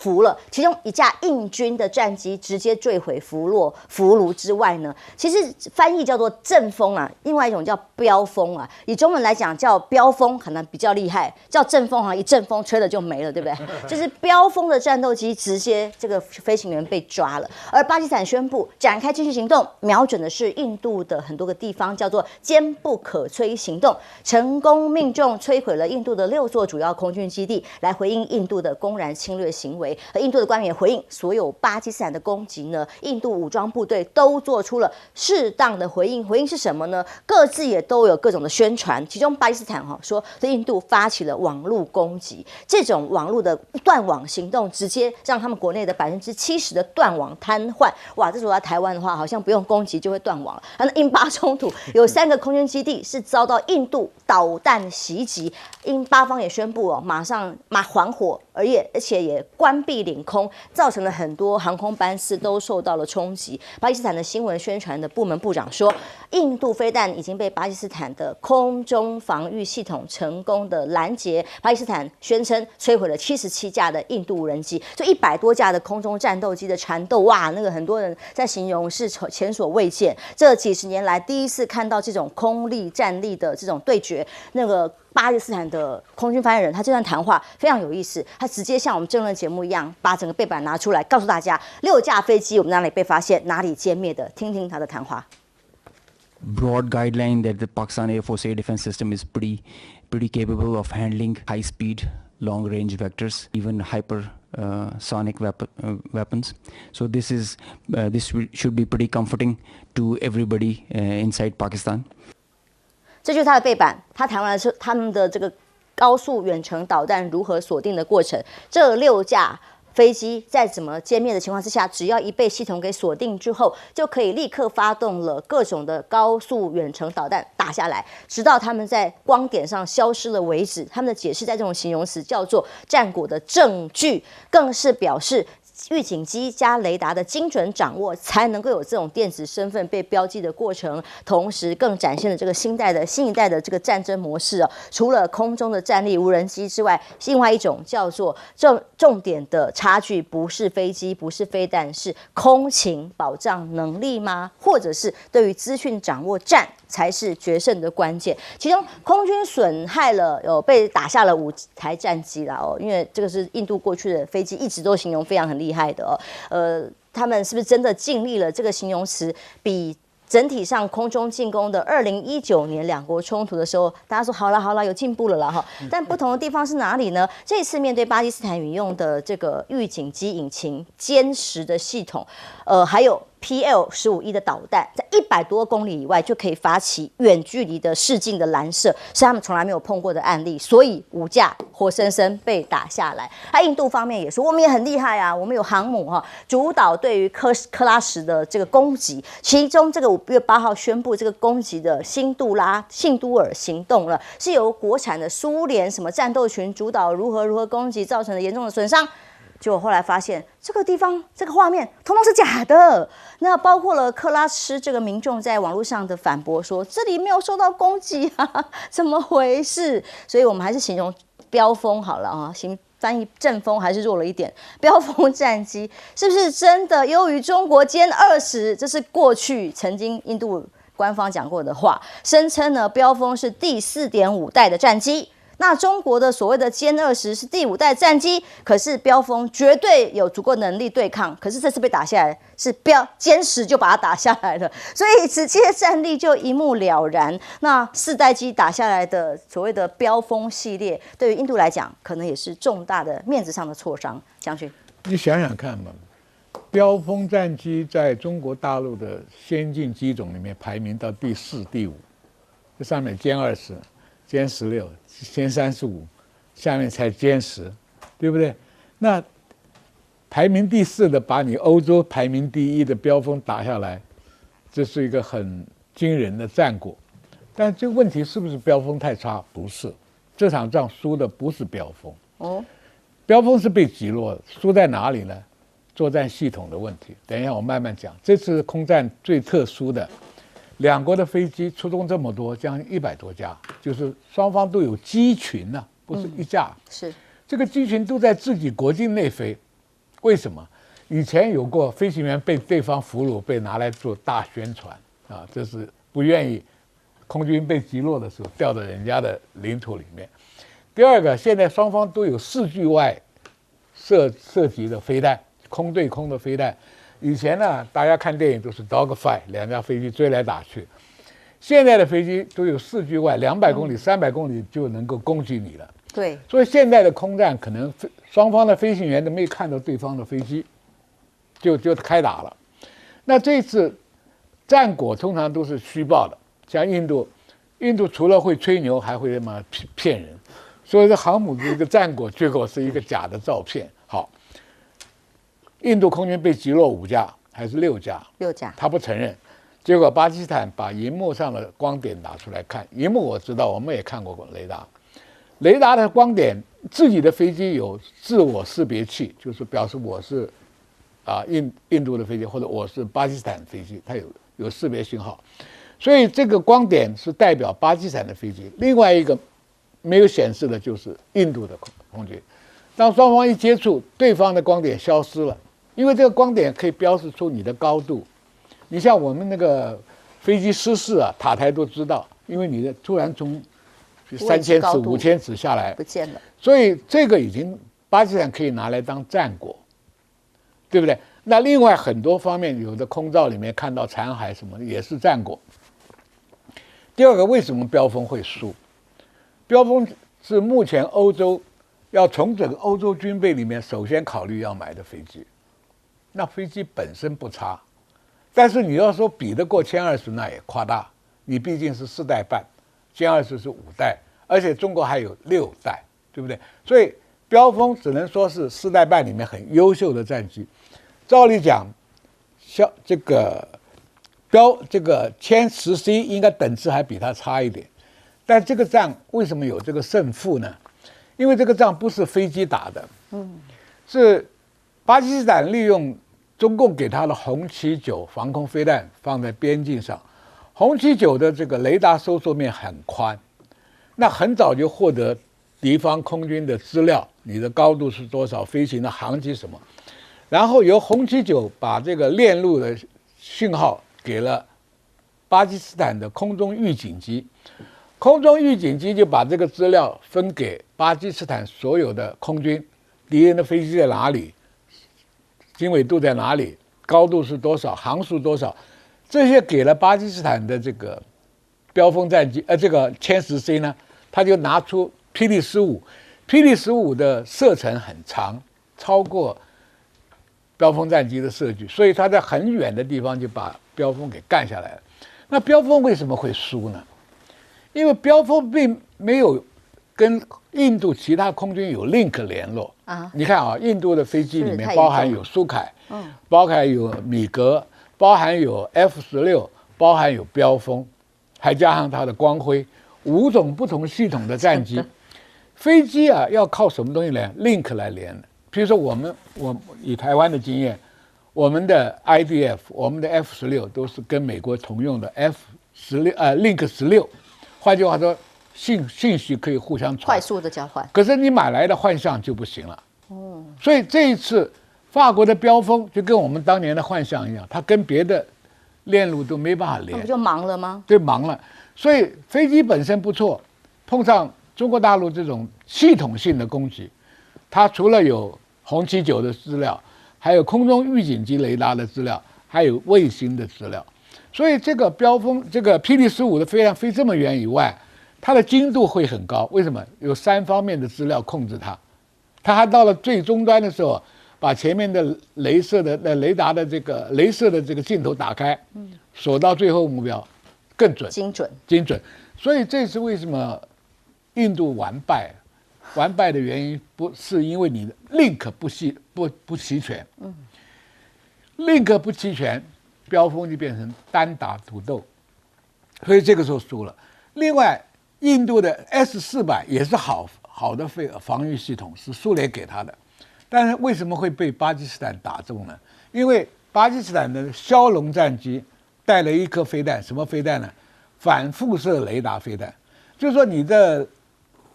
俘了，其中一架印军的战机直接坠毁俘虏之外呢，其实翻译叫做阵风啊，另外一种叫飙风啊。以中文来讲叫飙风可能比较厉害，叫阵风一阵风吹了就没了，对不对？就是飙风的战斗机直接这个飞行员被抓了，而巴基斯坦宣布展开军事行动，瞄准的是印度的很多个地方，叫做坚不可摧行动，成功命中摧毁了印度的6座主要空军基地，来回应印度的公然侵略行为。而印度的官员回应，所有巴基斯坦的攻击呢，印度武装部队都做出了适当的回应。回应是什么呢？各自也都有各种的宣传。其中巴基斯坦说，对印度发起了网络攻击，这种网络的断网行动，直接让他们国内的70%的断网瘫痪。哇，这如果在台湾的话，好像不用攻击就会断网了。那印巴冲突有3个空军基地是遭到印度导弹袭击，印巴方也宣布马上还火，而且也关闭领空，造成了很多航空班次都受到了冲击。巴基斯坦的新闻宣传的部门部长说，印度飞弹已经被巴基斯坦的空中防御系统成功的拦截。巴基斯坦宣称摧毁了77架的印度无人机，就100多架的空中战斗机的缠斗，哇，那个很多人在形容是前所未见，这几10年来第一次看到这种空力战力的这种对决。那个巴基斯坦的空军发言人，他这段谈话非常有意思，他直接像我们政论节目一样，把整个背板拿出来，告诉大家6架飞机我们哪里被发现，哪里歼灭的。听听他的谈话。Broad guideline that the Pakistan Air Force air defense system is pretty capable of handling high speed long-range vectors, even hypersonic weapons. So this should be pretty comforting to everybody inside Pakistan. 这就是它的背板，它谈完了是他们的这个高速远程导弹如何锁定的过程。这6架飞机在怎么歼灭的情况之下，只要一被系统给锁定之后，就可以立刻发动了各种的高速远程导弹打下来，直到他们在光点上消失了为止。他们的解释在这种形容词叫做战果的证据，更是表示预警机加雷达的精准掌握，才能够有这种电子身份被标记的过程，同时更展现了这个新一代的这个战争模式啊。除了空中的战力无人机之外，另外一种叫做重点的差距，不是飞机，不是飞弹，是空情保障能力吗？或者是对于资讯掌握战才是决胜的关键。其中空军损害了被打下了5台战机啦因为这个是印度过去的飞机一直都形容非常很厉害的他们是不是真的尽力了？这个形容词比整体上空中进攻的2019年两国冲突的时候，大家说好了有进步了啦哈。但不同的地方是哪里呢？这次面对巴基斯坦引用的这个预警机引擎歼十的系统，还有PL-15E 的导弹，在100多公里以外就可以发起远距离的示镜的拦射，是他们从来没有碰过的案例。所以5架活生生被打下来。印度方面也说，我们也很厉害啊，我们有航母主导对于克拉什的这个攻击。其中这个5月8号宣布这个攻击的辛都尔行动了，是由国产的苏联什么战斗群主导如何攻击，造成了严重的损伤。结果后来发现，这个地方这个画面通通是假的。那包括了克拉什这个民众在网络上的反驳说，这里没有受到攻击啊，怎么回事？所以我们还是形容飙风好了啊，翻译阵风还是弱了一点。飙风战机是不是真的优于中国歼20？这是过去曾经印度官方讲过的话，声称呢飙风是第4.5代的战机。那中国的所谓的歼20是第5代战机，可是飙风绝对有足够能力对抗，可是这次被打下来是歼10就把它打下来了，所以直接战力就一目了然。那4代机打下来的所谓的飙风系列，对于印度来讲，可能也是重大的面子上的挫伤。将军，你想想看嘛，飙风战机在中国大陆的先进机种里面排名到第4、第5，这上面歼20、歼16、歼35，下面才歼10，对不对？那排名第4的把你欧洲排名第1的飙风打下来，这是一个很惊人的战果。但这个问题是不是飙风太差？不是，这场仗输的不是飙风，飙风是被击落的，输在哪里呢？作战系统的问题。等一下我慢慢讲。这次空战最特殊的。两国的飞机出动这么多，将近100多架，就是双方都有机群啊，不是一架。是这个机群都在自己国境内飞，为什么？以前有过飞行员被对方俘虏，被拿来做大宣传啊，这是不愿意空军被击落的时候掉到人家的领土里面。第二个，现在双方都有4距外射击的飞弹，空对空的飞弹。以前呢，大家看电影都是 dogfight， 2架飞机追来打去。现在的飞机都有4距外，200公里、300公里就能够攻击你了。对，所以现在的空战可能双方的飞行员都没看到对方的飞机，就开打了。那这次战果通常都是虚报的，像印度除了会吹牛，还会骗人。所以这航母的一个战果，结果是一个假的照片。好。印度空军被击落5架还是6架？他不承认。结果巴基斯坦把荧幕上的光点拿出来看，荧幕我知道，我们也看过雷达。雷达的光点，自己的飞机有自我识别器，就是表示我是印度的飞机，或者我是巴基斯坦飞机，它有识别信号。所以这个光点是代表巴基斯坦的飞机。另外一个没有显示的就是印度的空军。当双方一接触，对方的光点消失了。因为这个光点可以标示出你的高度，你像我们那个飞机失事啊，塔台都知道，因为你的突然从3000尺、5000尺下来不见了，所以这个已经巴基斯坦可以拿来当战果，对不对？那另外很多方面，有的空照里面看到残骸什么的也是战果。第二个，为什么飙风会输？飙风是目前欧洲要从整个欧洲军备里面首先考虑要买的飞机。那飞机本身不差，但是你要说比得过歼20，那也夸大。你毕竟是4代半，歼20是5代，而且中国还有6代，对不对？所以标风只能说是4代半里面很优秀的战机。照理讲，像这个歼10C应该等次还比它差一点，但这个仗为什么有这个胜负呢？因为这个仗不是飞机打的，是巴基斯坦利用中共给他的红旗9防空飞弹放在边境上，红旗9的这个雷达搜索面很宽，那很早就获得敌方空军的资料，你的高度是多少，飞行的航迹什么，然后由红旗9把这个链路的讯号给了巴基斯坦的空中预警机，空中预警机就把这个资料分给巴基斯坦所有的空军，敌人的飞机在哪里，经纬度在哪里，高度是多少，航速多少，这些给了巴基斯坦的这个标风战机，这个歼10C呢，他就拿出霹雳15，霹雳15的射程很长，超过标风战机的射距，所以他在很远的地方就把标风给干下来了。那标风为什么会输呢？因为标风并没有跟印度其他空军有 link 联络啊。你看啊，印度的飞机里面包含有苏凯，包含有米格，包含有 F16，包含有标风，还加上它的光辉，5种不同系统的战机。飞机啊，要靠什么东西来 link 来连的？比如说我以台湾的经验，我们的 IDF， 我们的 F16都是跟美国同用的 Link 16，换句话说，信息可以互相传，快速的交换。可是你买来的幻象就不行了。所以这一次法国的标风就跟我们当年的幻象一样，它跟别的链路都没办法连，那不就忙了吗？对，忙了。所以飞机本身不错，碰上中国大陆这种系统性的攻击，它除了有红旗9的资料，还有空中预警机雷达的资料，还有卫星的资料。所以这个标风，这个霹雳15的飞弹飞这么远以外，它的精度会很高。为什么？有3方面的资料控制它。它还到了最终端的时候，把前面的雷射的雷达的这个雷射的这个镜头打开，锁到最后目标，更准，精准。所以这是为什么印度完败的原因，不是因为你的 link 不齐全，link 不齐全，标风就变成单打独斗，所以这个时候输了。另外，印度的 S400也是好的防御系统，是苏联给他的，但是为什么会被巴基斯坦打中呢？因为巴基斯坦的枭龙战机带了一颗飞弹，什么飞弹呢？反辐射雷达飞弹，就是说你的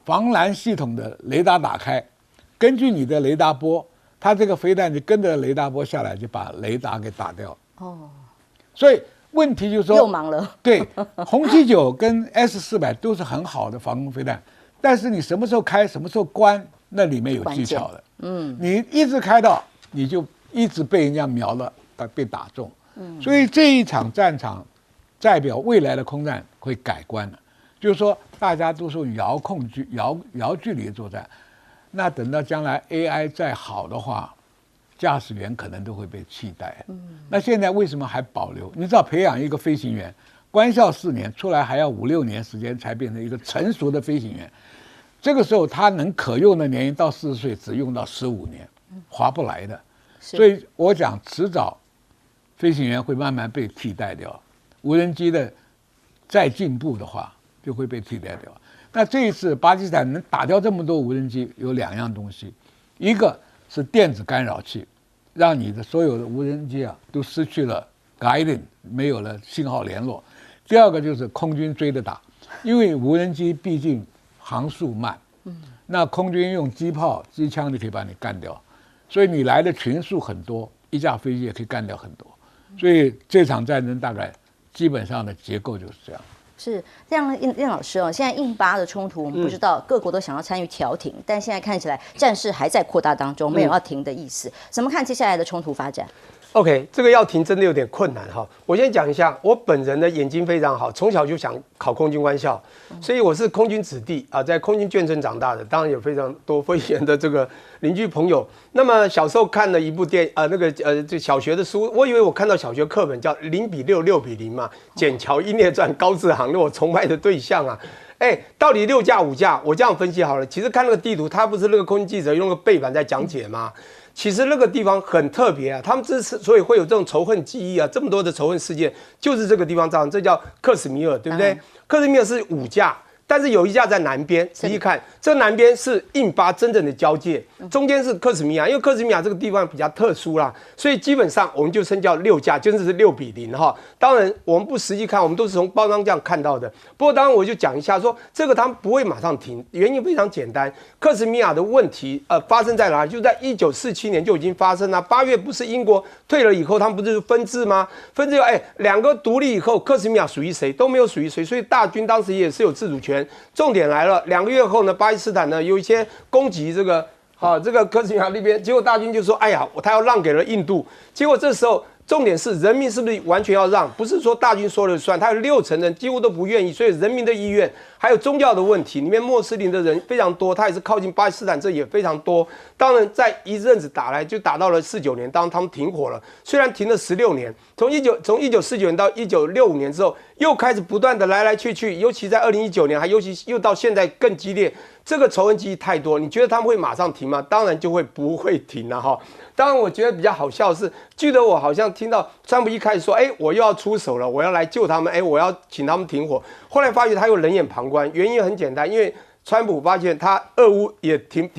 防蓝系统的雷达打开，根据你的雷达波，它这个飞弹就跟着雷达波下来，就把雷达给打掉。所以问题就是说又忙了。对，红旗9跟 S400都是很好的防空飞弹，但是你什么时候开，什么时候关，那里面有技巧的。你一直开到，你就一直被人家瞄了，被打中。所以这一场战场代表未来的空战会改观的，就是说大家都是用遥距离作战，那等到将来 AI 再好的话，驾驶员可能都会被替代。那现在为什么还保留？你知道培养一个飞行员，官校4年，出来还要5、6年时间才变成一个成熟的飞行员。这个时候他能可用的年龄到40岁只用到15年，划不来的。所以我讲迟早飞行员会慢慢被替代掉。无人机的再进步的话，就会被替代掉。那这一次巴基斯坦能打掉这么多无人机，有2样东西，一个是电子干扰器，让你的所有的无人机啊都失去了 guidance， 没有了信号联络。第二个就是空军追着打，因为无人机毕竟航速慢，那空军用机炮、机枪就可以把你干掉，所以你来的群数很多，一架飞机也可以干掉很多。所以这场战争大概基本上的结构就是这样。是这样，燕老师哦，现在印巴的冲突，我们不知道各国都想要参与调停，但现在看起来战事还在扩大当中，没有要停的意思。怎么看接下来的冲突发展？ OK， 这个要停真的有点困难哈。我先讲一下，我本人的眼睛非常好，从小就想考空军官校，所以我是空军子弟啊，在空军眷村长大的，当然有非常多飞行的这个邻居朋友。那么小时候看了一部就小学的书，我以为我看到小学课本叫0:6:6:0嘛，《笕桥英烈传》高志航，那我崇拜的对象啊。到底6架5架？我这样分析好了，其实看那个地图，他不是那个空军记者用个背板在讲解吗？其实那个地方很特别啊，他们之所以会有这种仇恨记忆啊，这么多的仇恨事件，就是这个地方造成，这叫克什米尔，对不对？克什米尔是5架。但是有一架在南边，仔细看，这南边是印巴真正的交界，中间是克什米亚，因为克什米亚这个地方比较特殊啦，所以基本上我们就称叫6架，就是6:0哈。当然我们不实际看，我们都是从报章这样看到的。不过当然我就讲一下说，这个他们不会马上停，原因非常简单，克什米亚的问题发生在哪里？就在1947年就已经发生了。8月不是英国退了以后，他们不是分治吗？分治2个独立以后，克什米亚属于谁都没有属于谁，所以大军当时也是有自主权。重点来了，2个月后呢，巴基斯坦呢有一些攻击这个克什米亚那边，结果大军就说，哎呀，他要让给了印度。结果这时候重点是人民是不是完全要让？不是说大军说了算，他有60%人几乎都不愿意，所以人民的意愿还有宗教的问题，里面穆斯林的人非常多，他也是靠近巴基斯坦，这也非常多。当然，在一阵子打来就打到了49年，当他们停火了，虽然停了16年，从1949年到1965年之后，又开始不断的来来去去，尤其在2019年，尤其又到现在更激烈。这个仇恨记忆太多，你觉得他们会马上停吗？当然就会不会停了哈。当然，我觉得比较好笑的是，记得我好像听到川普一开始说，我又要出手了，我要来救他们，我要请他们停火。后来发觉他又冷眼旁观，原因很简单，因为川普发现他俄乌也停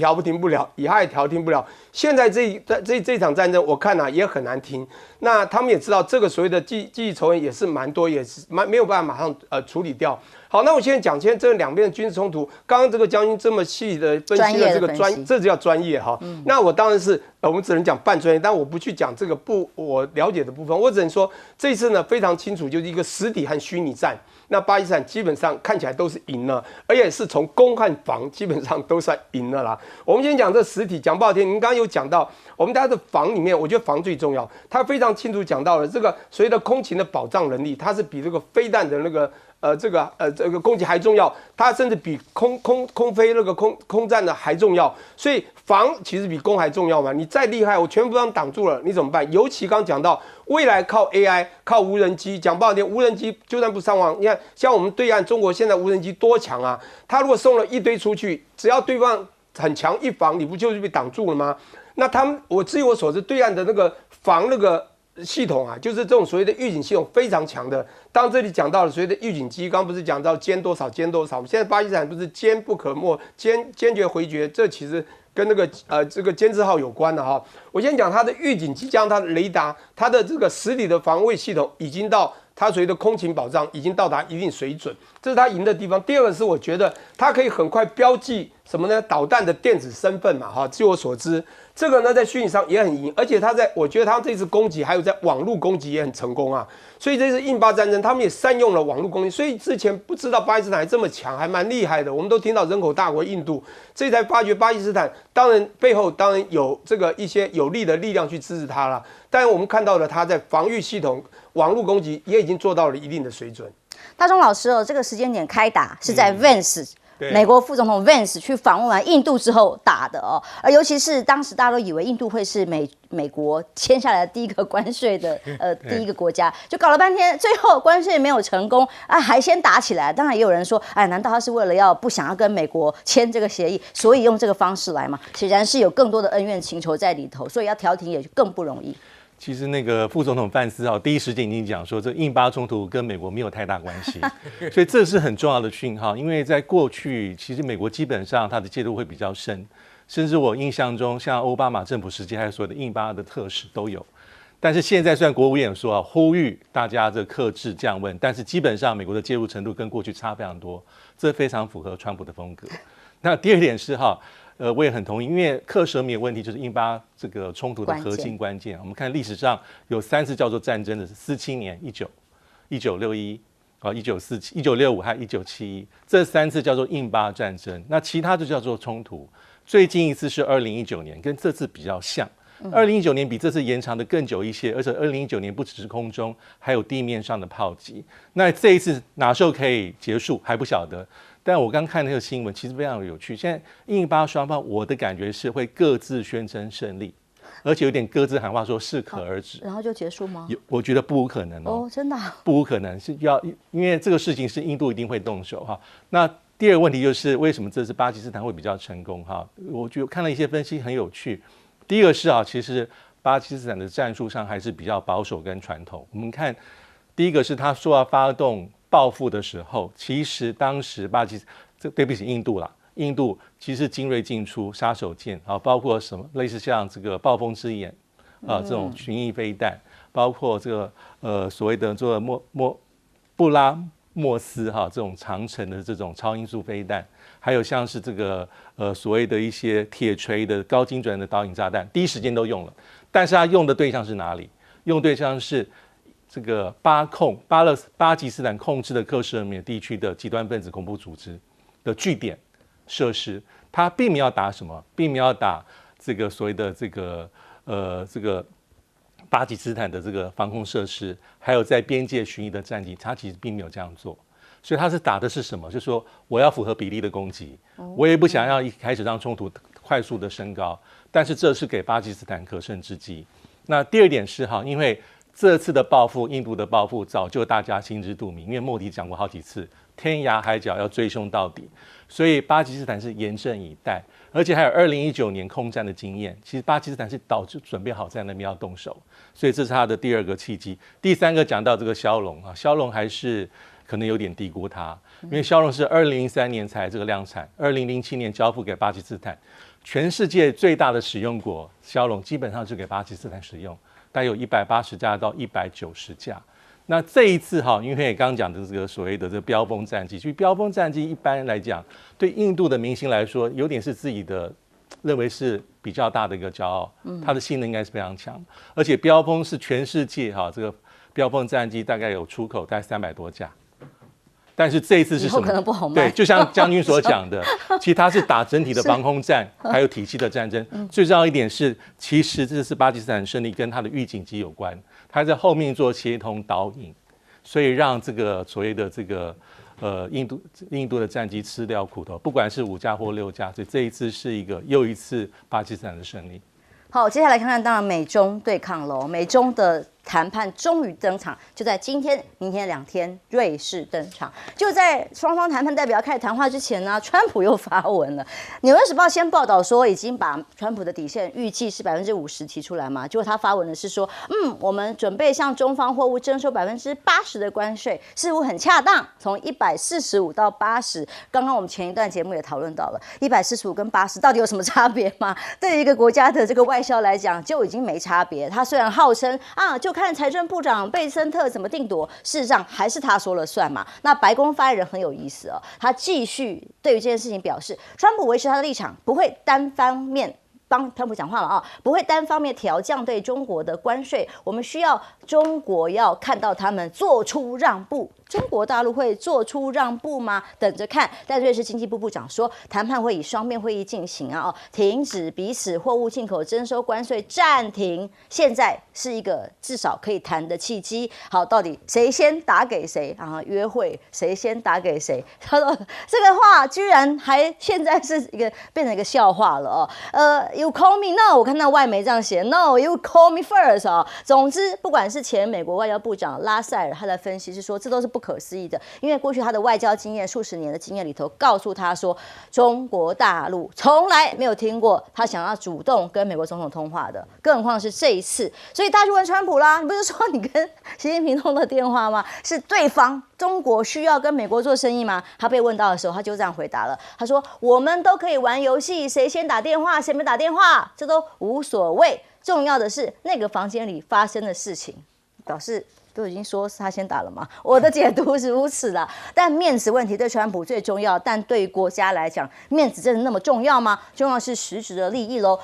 不了，以哈也停不了。现在这场战争，我看也很难停。那他们也知道这个所谓的记忆仇恨也是蛮多，也是没有办法马上处理掉。好，那我现在讲这两边的军事冲突，刚刚这个将军这么细的分析了这个这就叫专业哈。那我当然是我们只能讲半专业，但我不去讲这个我了解的部分，我只能说这一次呢非常清楚，就是一个实体和虚拟战。那巴基斯坦基本上看起来都是赢了，而且是从攻和防基本上都算赢了啦。我们先讲这实体，讲不好听，您刚刚有讲到我们大家的防里面，我觉得防最重要，他非常清楚讲到了这个所谓的空勤的保障能力，它是比这个飞弹的那个这个攻击还重要，它甚至比空飞那个空战的还重要，所以防其实比攻还重要嘛。你再厉害，我全部让挡住了，你怎么办？尤其刚讲到未来靠 AI 靠无人机，讲不好听，无人机就算不伤亡，你看像我们对岸中国现在无人机多强啊，他如果送了一堆出去，只要对方很强一防，你不就是被挡住了吗？那他们据我所知，对岸的那个防那个系统啊，就是这种所谓的预警系统非常强的。当这里讲到了所谓的预警机，刚不是讲到歼多少，现在巴基斯坦不是坚不可没，坚决回绝，这其实跟那个这个监视号有关的哈。我先讲它的预警机，加上它的雷达，它的这个实体的防卫系统已经到它所谓的空勤保障已经到达一定水准，这是它赢的地方。第二个是我觉得它可以很快标记什么呢？导弹的电子身份嘛哈。据我所知，这个呢在虚拟上也很赢，而且我觉得它这次攻击还有在网络攻击也很成功啊。所以这次印巴战争，他们也善用了网络攻击。所以之前不知道巴基斯坦还这么强，还蛮厉害的。我们都听到人口大国印度，这才发觉巴基斯坦当然背后当然有这个一些有力的力量去支持它了。但我们看到了它在防御系统、网络攻击也已经做到了一定的水准。大钟老师这个时间点开打是在 Vance。美国副总统 Vance 去访问完印度之后打的而尤其是当时大家都以为印度会是美国签下来的第一个关税的第一个国家，就搞了半天，最后关税没有成功还先打起来。当然也有人说，难道他是为了不想要跟美国签这个协议，所以用这个方式来吗？显然是有更多的恩怨情仇在里头，所以要调停也更不容易。其实那个副总统范斯第一时间已经讲说，这印巴冲突跟美国没有太大关系，所以这是很重要的讯号。因为在过去，其实美国基本上它的介入会比较深，甚至我印象中，像奥巴马政府时期还有所谓的印巴的特使都有。但是现在虽然国务院说呼吁大家这克制降温，但是基本上美国的介入程度跟过去差非常多，这非常符合川普的风格。那第二点是我也很同意，因为克什米尔问题就是印巴这个冲突的核心关键。我们看历史上有3次叫做战争的，47年、1961、1947、1965和1971，这3次叫做印巴战争。那其他就叫做冲突。最近一次是2019年，跟这次比较像。2019年比这次延长的更久一些，而且2019年不只是空中，还有地面上的炮击。那这一次哪时候可以结束还不晓得。但我刚看那个新闻，其实非常有趣。现在印巴双方，我的感觉是会各自宣称胜利，而且有点各自喊话说适可而止，然后就结束吗？我觉得不无可能哦，真的、不无可能是要，因为这个事情是印度一定会动手哈。那第二个问题就是为什么这次巴基斯坦会比较成功哈？我觉得看了一些分析很有趣。第一个是其实巴基斯坦的战术上还是比较保守跟传统。我们看第一个是他说要发动报复的时候，其实当时对不起印度啦，印度其实精锐进出，杀手锏包括什么类似像这个暴风之眼这种巡弋飞弹，包括这个所谓的这个布拉莫斯这种长程的这种超音速飞弹，还有像是这个所谓的一些铁锤的高精准的导引炸弹，第一时间都用了。但是它用的对象是哪里？用对象是这个巴基斯坦控制的克什米尔地区的极端分子恐怖组织的据点设施。它并没有打什么，并没有打这个所谓的这个巴基斯坦的这个防空设施，还有在边界巡弋的战机，他其实并没有这样做。所以他是打的是什么？就是说我要符合比例的攻击，我也不想要一开始让冲突快速的升高，但是这是给巴基斯坦可乘之机。那第二点是因为这次的报复，印度的报复早就大家心知肚明，因为莫迪讲过好几次，天涯海角要追凶到底，所以巴基斯坦是严阵以待，而且还有2019年空战的经验，其实巴基斯坦是早就准备好在那边要动手，所以这是他的第二个契机。第三个讲到这个枭龙枭龙还是可能有点低估它，因为枭龙是2003年才这个量产，2007年交付给巴基斯坦，全世界最大的使用国枭龙基本上是给巴基斯坦使用，大概有180架到190架。那这一次因为刚刚讲的这个所谓的这个标风战机，所以标风战机一般来讲，对印度的民心来说，有点是自己的认为是比较大的一个骄傲，它的性能应该是非常强，而且标风是全世界这个标风战机大概有出口大概300多架。但是这一次是什么？可能不好卖。对，就像将军所讲的，其实它是打整体的防空战，还有体系的战争。最重要一点是，其实这次巴基斯坦胜利跟它的预警机有关，它在后面做协同导引，所以让这个所谓的这个印度的战机吃掉苦头，不管是5架或6架，所以这一次是又一次巴基斯坦的胜利。好，接下来看看，当然美中对抗喽，美中的谈判终于登场，就在今天、明天2天，瑞士登场。就在双方谈判代表开始谈话之前呢，川普又发文了。《纽约时报》先报道说，已经把川普的底线预计是50%提出来嘛，结果他发文的是说，我们准备向中方货物征收80%的关税，似乎很恰当，从145到80。刚刚我们前一段节目也讨论到了，145跟80到底有什么差别吗？对于一个国家的这个外销来讲，就已经没差别。他虽然号称就看财政部长贝森特怎么定夺，事实上还是他说了算嘛。那白宫发言人很有意思他继续对于这件事情表示，川普维持他的立场，不会单方面帮川普讲话了不会单方面调降对中国的关税，我们需要中国要看到他们做出让步。中国大陆会做出让步吗？等着看。但瑞士经济部部长说，谈判会以双边会议进行停止彼此货物进口征收关税，暂停。现在是一个至少可以谈的契机。好，到底谁先打给谁约会谁先打给谁？他说这个话居然还现在是变成一个笑话了You call me no， 我看到外媒这样写 No， you call me first 总之，不管是前美国外交部长拉塞尔，他的分析是说，这都是不可思议的，因为过去他的外交经验数十年的经验里头，告诉他说，中国大陆从来没有听过他想要主动跟美国总统通话的，更何况是这一次。所以大家就问川普啦，你不是说你跟习近平通的电话吗？是对方中国需要跟美国做生意吗？他被问到的时候，他就这样回答了，他说我们都可以玩游戏，谁先打电话谁没打电话，这都无所谓，重要的是那个房间里发生的事情。表示都已经说是他先打了嘛，我的解读是如此的。但面子问题对川普最重要，但对于国家来讲，面子真的那么重要吗？重要是实质的利益喽。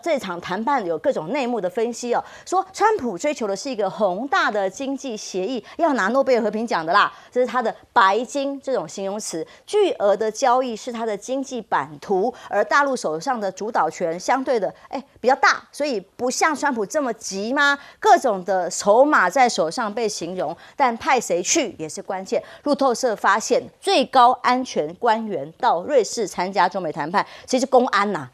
这场谈判有各种内幕的分析哦，说川普追求的是一个宏大的经济协议，要拿诺贝尔和平奖的啦，这是他的白金这种形容词。巨额的交易是他的经济版图，而大陆手上的主导权相对的比较大，所以不像川普这么急吗？各种的筹码在手上被形容，但派谁去也是关键。路透社发现，最高安全官员到瑞士参加中美谈判，其实公安呐。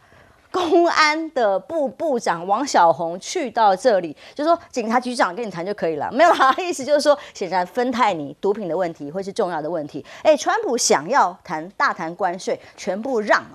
公安的部长王小洪去到这里，就说警察局长跟你谈就可以了，没有啦。意思就是说，显然芬太尼毒品的问题会是重要的问题。川普想要大谈关税，全部让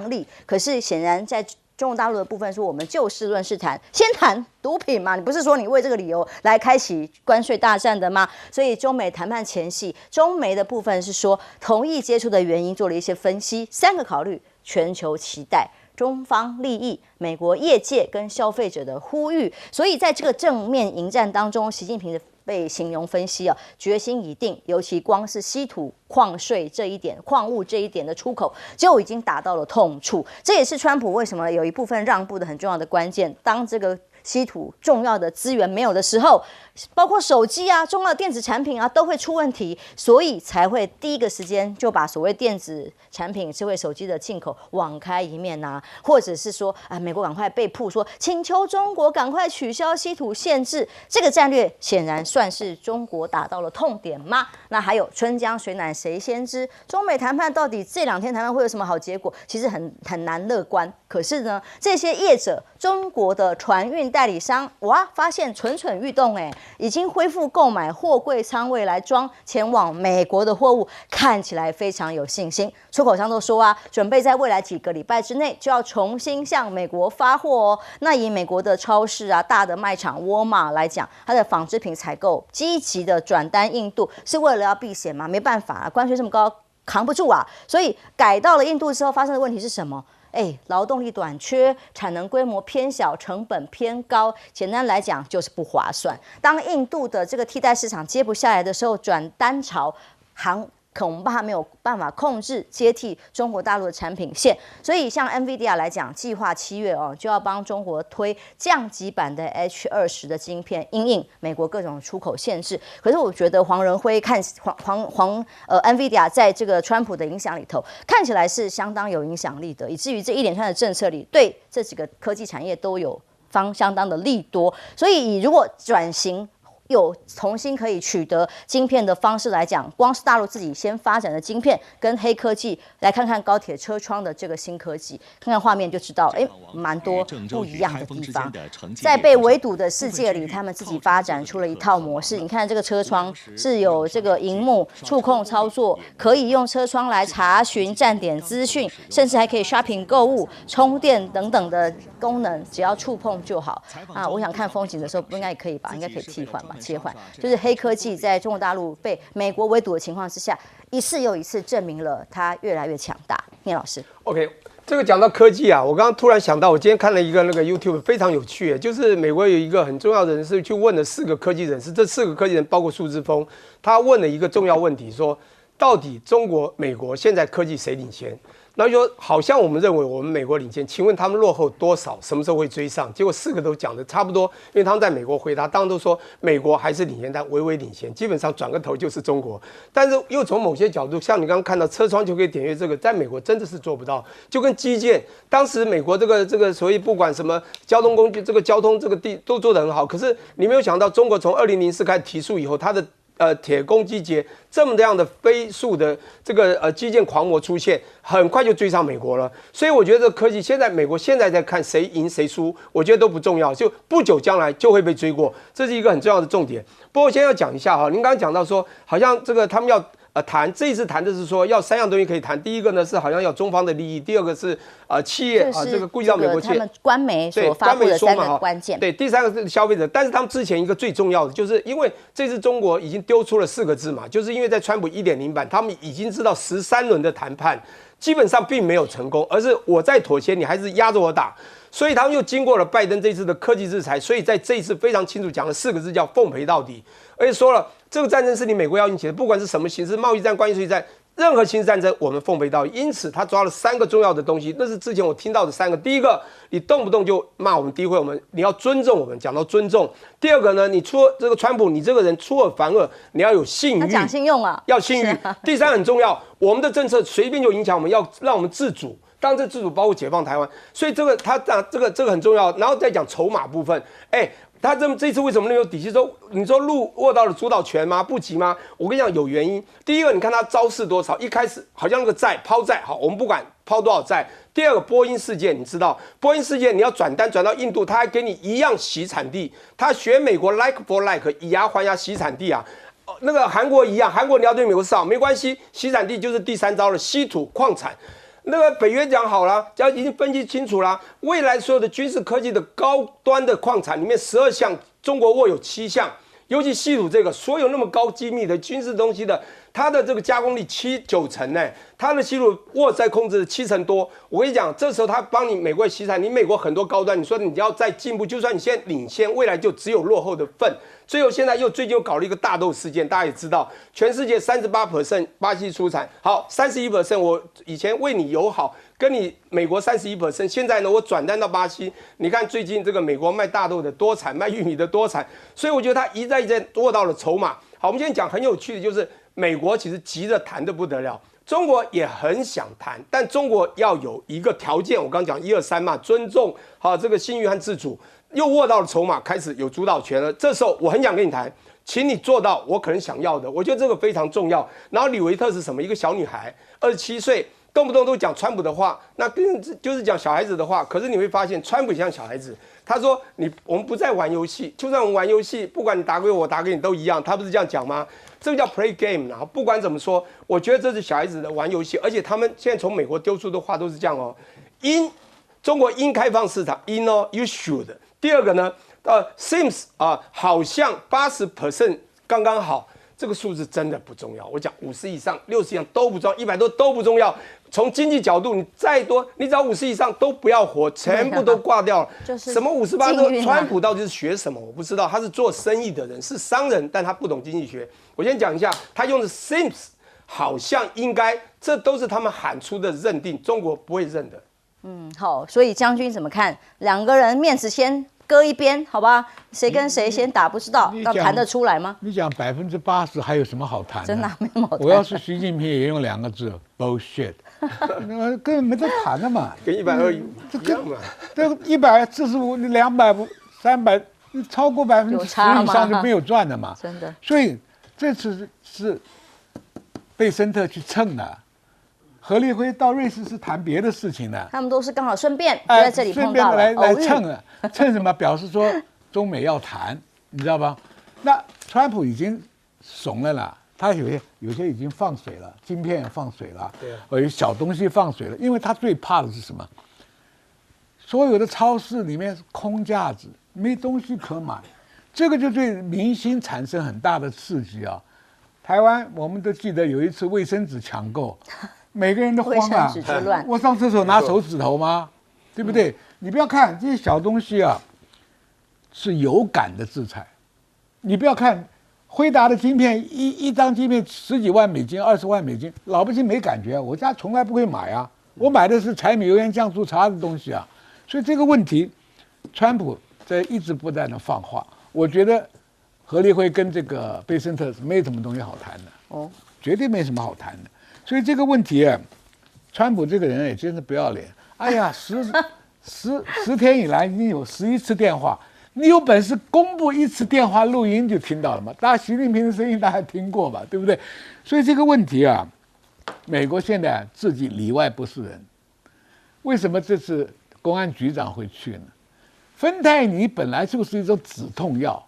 利，可是显然在中国大陆的部分说，我们就事论事谈，先谈毒品嘛，你不是说你为这个理由来开启关税大战的吗？所以中美谈判前夕，中媒的部分是说同意接触的原因做了一些分析，3个考虑：全球期待、中方利益、美国业界跟消费者的呼吁。所以在这个正面迎战当中，习近平的被形容分析决心已定，尤其光是稀土矿税这一点、矿物这一点的出口就已经达到了痛处。这也是川普为什么有一部分让步的很重要的关键。当这个稀土重要的资源没有的时候，包括手机啊、重要的电子产品啊都会出问题，所以才会第一个时间就把所谓电子产品、智慧手机的进口网开一面啊，或者是说美国赶快被迫说请求中国赶快取消稀土限制，这个战略显然算是中国打到了痛点吗？那还有春江水暖谁先知？中美谈判到底这2天谈判会有什么好结果？其实很难乐观。可是呢，这些业者，中国的船运代理商，发现蠢蠢欲动，已经恢复购买货柜舱位来装前往美国的货物，看起来非常有信心。出口商都说准备在未来几个礼拜之内就要重新向美国发货哦。那以美国的超市大的卖场沃尔玛来讲，它的纺织品采购积极的转单印度，是为了要避险吗？没办法关税这么高，扛不住所以改到了印度之后，发生的问题是什么？劳动力短缺，产能规模偏小，成本偏高，简单来讲就是不划算。当印度的这个替代市场接不下来的时候，转单潮恐怕没有办法控制接替中国大陆的产品线，所以像 NVIDIA 来讲，计划7月就要帮中国推降级版的 H20的晶片，因应美国各种出口限制。可是我觉得黄仁辉NVIDIA 在这个川普的影响里头，看起来是相当有影响力的，以至于这一连串的政策里，对这几个科技产业都有相当的利多。所以如果转型有重新可以取得晶片的方式来讲，光是大陆自己先发展的晶片跟黑科技，来看看高铁车窗的这个新科技，看看画面就知道，蛮多不一样的地方。在被围堵的世界里，他们自己发展出了一套模式。你看这个车窗是有这个萤幕触控操作，可以用车窗来查询站点资讯，甚至还可以 shopping 购物、充电等等的功能，只要触碰就好。我想看风景的时候，不应该也可以吧？应该可以替换吧？切换，就是黑科技在中国大陆被美国围堵的情况之下，一次又一次证明了它越来越强大。聂老师 ，OK， 这个讲到科技我刚刚突然想到，我今天看了一个那个 YouTube 非常有趣，就是美国有一个很重要的人士去问了4个科技人士，这4个科技人包括苏之峰，他问了一个重要问题，说到底中国、美国现在科技谁领先？那就说好像我们认为我们美国领先，请问他们落后多少？什么时候会追上？结果4个都讲的差不多，因为他们在美国回答，当然都说美国还是领先，但微微领先，基本上转个头就是中国。但是又从某些角度，像你刚刚看到车窗就可以点阅这个，在美国真的是做不到。就跟基建，当时美国这个所以不管什么交通工具，这个交通这个地都做得很好，可是你没有想到，中国从2004开始提速以后，它的铁公机捷这么样的飞速的这个基建狂魔出现，很快就追上美国了。所以我觉得这科技现在美国现在在看谁赢谁输，我觉得都不重要，就不久将来就会被追过，这是一个很重要的重点。不过我先要讲一下您刚刚讲到说，好像这个他们要谈这一次谈的是说要3样东西可以谈，第一个呢是好像要中方的利益，第二个是企业这个顾及到美国企业，他们官媒所发布的3个关键，对，第3个是消费者。但是他们之前一个最重要的，就是因为这次中国已经丢出了4个字嘛，就是因为在川普1.0版，他们已经知道13轮的谈判基本上并没有成功，而是我在妥协，你还是压着我打。所以他们又经过了拜登这次的科技制裁，所以在这一次非常清楚讲了4个字，叫奉陪到底，而且说了这个战争是你美国要引起的，不管是什么形式，贸易战、关税战，任何刑事战争我们奉陪到底，因此他抓了3个重要的东西，那是之前我听到的3个。第一个，你动不动就骂我们、诋毁我们，你要尊重我们，讲到尊重。第二个呢，你这个川普，你这个人出尔反尔，你要有信誉，讲信用啊，要信誉。第3很重要，我们的政策随便就影响我们，要让我们自主。当然，这自主包括解放台湾，所以这个他讲这个很重要。然后再讲筹码部分，他这次为什么那么有底气？你说陆握到了主导权吗？不急吗？我跟你讲有原因。第一个，你看他招式多少，一开始好像那个抛债，好，我们不管抛多少债。第二个，波音事件，你知道，波音事件你要转单转到印度，他还给你一样洗产地，他学美国 like for like 以牙还牙洗产地啊。那个韩国一样，韩国你要对美国示好没关系，洗产地就是第3招了，稀土矿产。那个北约讲好了，只要已经分析清楚了，未来所有的军事科技的高端的矿产里面12项，中国握有7项，尤其稀土这个，所有那么高机密的军事东西的，它的这个加工率9成呢，它的稀土握在控制7成多。我跟你讲，这时候他帮你美国洗产，你美国很多高端，你说你要再进步，就算你现在领先，未来就只有落后的份。最后现在最近又搞了一个大豆事件，大家也知道，全世界38%巴西出产，好31%，我以前为你友好，跟你美国31%，现在呢我转单到巴西，你看最近这个美国卖大豆的多产，卖玉米的多产，所以我觉得他一再握到了筹码。好，我们今天讲很有趣的，就是美国其实急着谈得不得了，中国也很想谈，但中国要有一个条件，我刚讲1、2、3嘛，尊重好这个信誉和自主。又握到了筹码，开始有主导权了。这时候我很想跟你谈，请你做到我可能想要的，我觉得这个非常重要。然后李维特是什么？一个小女孩，27岁，动不动都讲川普的话，那就是讲小孩子的话。可是你会发现，川普像小孩子，他说我们不再玩游戏，就算我们玩游戏，不管你打给我，打给你都一样。他不是这样讲吗？这个叫 play game。然后不管怎么说，我觉得这是小孩子的玩游戏，而且他们现在从美国丢出的话都是这样哦，中国应开放市场 ，you should。第二个呢，seems 好像80% 刚刚好，这个数字真的不重要。我讲50以上、60以上都不重要，100多都不重要。从经济角度，你再多，你只要50以上都不要活，全部都挂掉了。就是什么58多，川普到底是学什么？我不知道，他是做生意的人，是商人，但他不懂经济学。我先讲一下，他用的 seems 好像应该，这都是他们喊出的认定，中国不会认的。好，所以将军怎么看？2个人面子先搁一边，好吧？谁跟谁先打不知道，要谈得出来吗？你讲80%还有什么好谈的？真的没有好谈。我要是习近平，也用2个字 bullshit， 根本没得谈的嘛。跟120一样嘛。这145、200、300，超过10%以上就没有赚的嘛。真的。所以这次是贝森特去蹭的。何立辉到瑞士是谈别的事情的，他们都是刚好顺便在这里碰到了，来蹭啊，蹭什么？表示说中美要谈，你知道吧？那川普已经怂了啦，他有些已经放水了，晶片也放水了，有小东西放水了，因为他最怕的是什么？所有的超市里面是空架子，没东西可买，这个就对民心产生很大的刺激啊。台湾我们都记得有一次卫生纸抢购。每个人都慌啊！我上厕所拿手指头吗？对不对？你不要看这些小东西啊，是有感的制裁。你不要看辉达的晶片，一张晶片10几万美金、20万美金，老百姓没感觉，我家从来不会买啊。我买的是柴米油盐酱醋茶的东西啊。所以这个问题，川普在一直不断的放话。我觉得何立辉跟这个贝森特是没什么东西好谈的，绝对没什么好谈的。所以这个问题啊，川普这个人也真是不要脸。哎呀，10天以来已经有11次电话，你有本事公布1次电话录音就听到了嘛？大家习近平的声音大家听过吧？对不对？所以这个问题啊，美国现在自己里外不是人。为什么这次公安局长会去呢？芬太尼本来就是一种止痛药，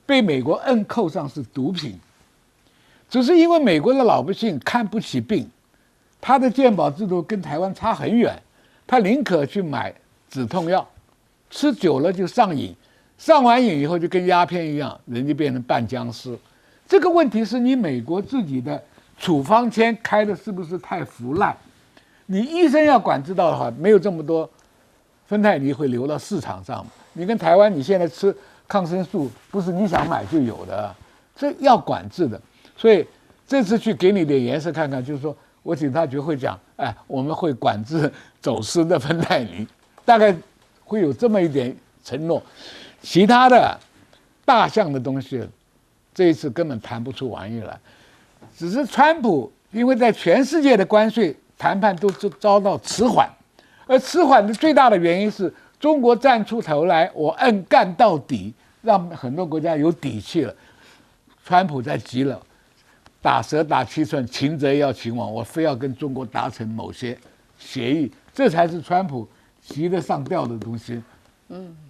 被美国扣上是毒品。只是因为美国的老百姓看不起病，他的健保制度跟台湾差很远，他宁可去买止痛药，吃久了就上瘾，上完瘾以后就跟鸦片一样，人就变成半僵尸。这个问题是你美国自己的处方签开的是不是太腐烂？你医生要管知道的话，没有这么多芬太尼会流到市场上。你跟台湾你现在吃抗生素，不是你想买就有的，这要管制的。所以这次去给你点颜色看看，就是说我警察局会讲，哎，我们会管制走私的芬太尼，大概会有这么一点承诺。其他的大项的东西，这一次根本谈不出玩意来。只是川普因为在全世界的关税谈判都遭到迟缓，而迟缓的最大的原因是中国站出头来，我硬干到底，让很多国家有底气了。川普在急了，打蛇打七寸，擒贼要擒王，我非要跟中国达成某些协议，这才是川普急得上吊的东西。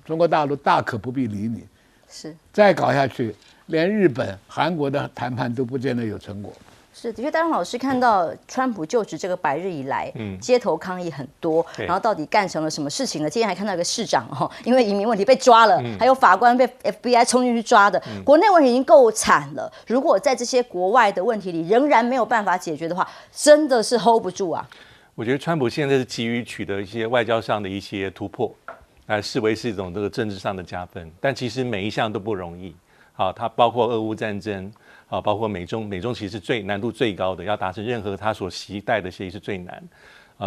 中国大陆大可不必理你，是再搞下去，连日本、韩国的谈判都不见得有成果。是的确，当然老师看到川普就职这个100日以来，街头抗议很多，然后到底干成了什么事情呢？今天还看到一个市长因为移民问题被抓了，还有法官被 FBI 冲进去抓的，国内问题已经够惨了。如果在这些国外的问题里仍然没有办法解决的话，真的是 hold 不住啊。我觉得川普现在是急于取得一些外交上的一些突破，视为是一种这个政治上的加分，但其实每一项都不容易。好，它包括俄乌战争，好，包括美中其实是难度最高的，要达成任何他所期待的协议是最难。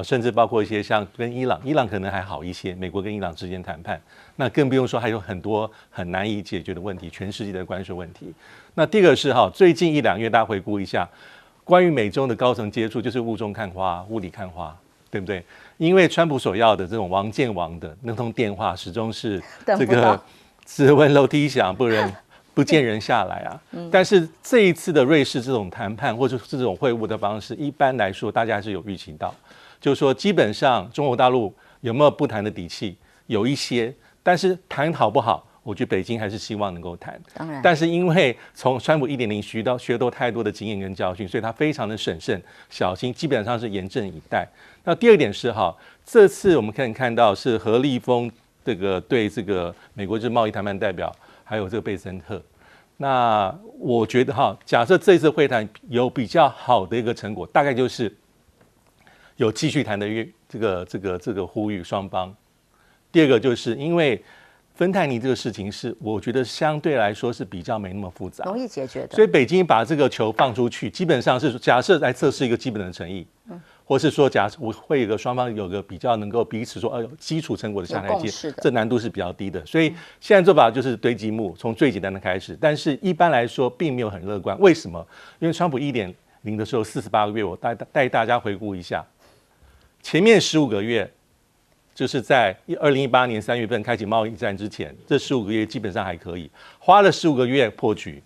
甚至包括一些像跟伊朗可能还好一些，美国跟伊朗之间谈判，那更不用说还有很多很难以解决的问题，全世界的关税问题。那第二个是最近1、2月大家回顾一下，关于美中的高层接触，就是雾中看花，雾里看花。对不对？因为川普所要的这种王见王的那通电话，始终是这个只闻楼梯响，不见人下来啊。但是这一次的瑞士这种谈判或者这种会晤的方式，一般来说大家还是有预期到，就是说基本上中国大陆有没有不谈的底气，有一些，但是谈好不好？我觉得北京还是希望能够谈，当然，但是因为从川普1.0学到太多的经验跟教训，所以他非常的审慎小心，基本上是严阵以待。那第二点是这次我们可以看到是何立峰这个对这个美国贸易谈判代表，还有这个贝森特。那我觉得假设这次会谈有比较好的一个成果，大概就是有继续谈的这个呼吁双方。第二个就是因为芬太尼这个事情是，我觉得相对来说是比较没那么复杂，容易解决的。所以北京把这个球放出去，基本上是假设来测试一个基本的诚意，或是说假设我会有个双方有个比较能够彼此说有基础成果的下台阶，这难度是比较低的。所以现在做法就是堆积木，从最简单的开始。但是一般来说并没有很乐观，为什么？因为川普1.0的时候48个月，我带大家回顾一下，前面15个月。就是在2018年3月份开启贸易战之前，这15个月基本上还可以，花了15个月破局。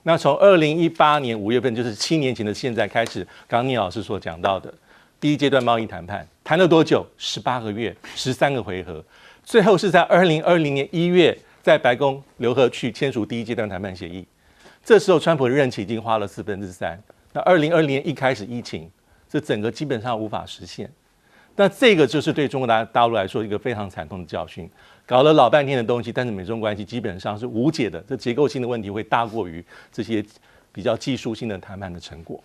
那从2018年5月份，就是7年前的现在开始，刚刚聂老师所讲到的第一阶段贸易谈判，谈了多久？18个月，13个回合，最后是在2020年1月在白宫留荷区签署第一阶段谈判协议。这时候川普的任期已经花了3/4。那2020年一开始疫情，这整个基本上无法实现。那这个就是对中国大陆来说一个非常惨痛的教训，搞了老半天的东西，但是美中关系基本上是无解的，这结构性的问题会大过于这些比较技术性的谈判的成果。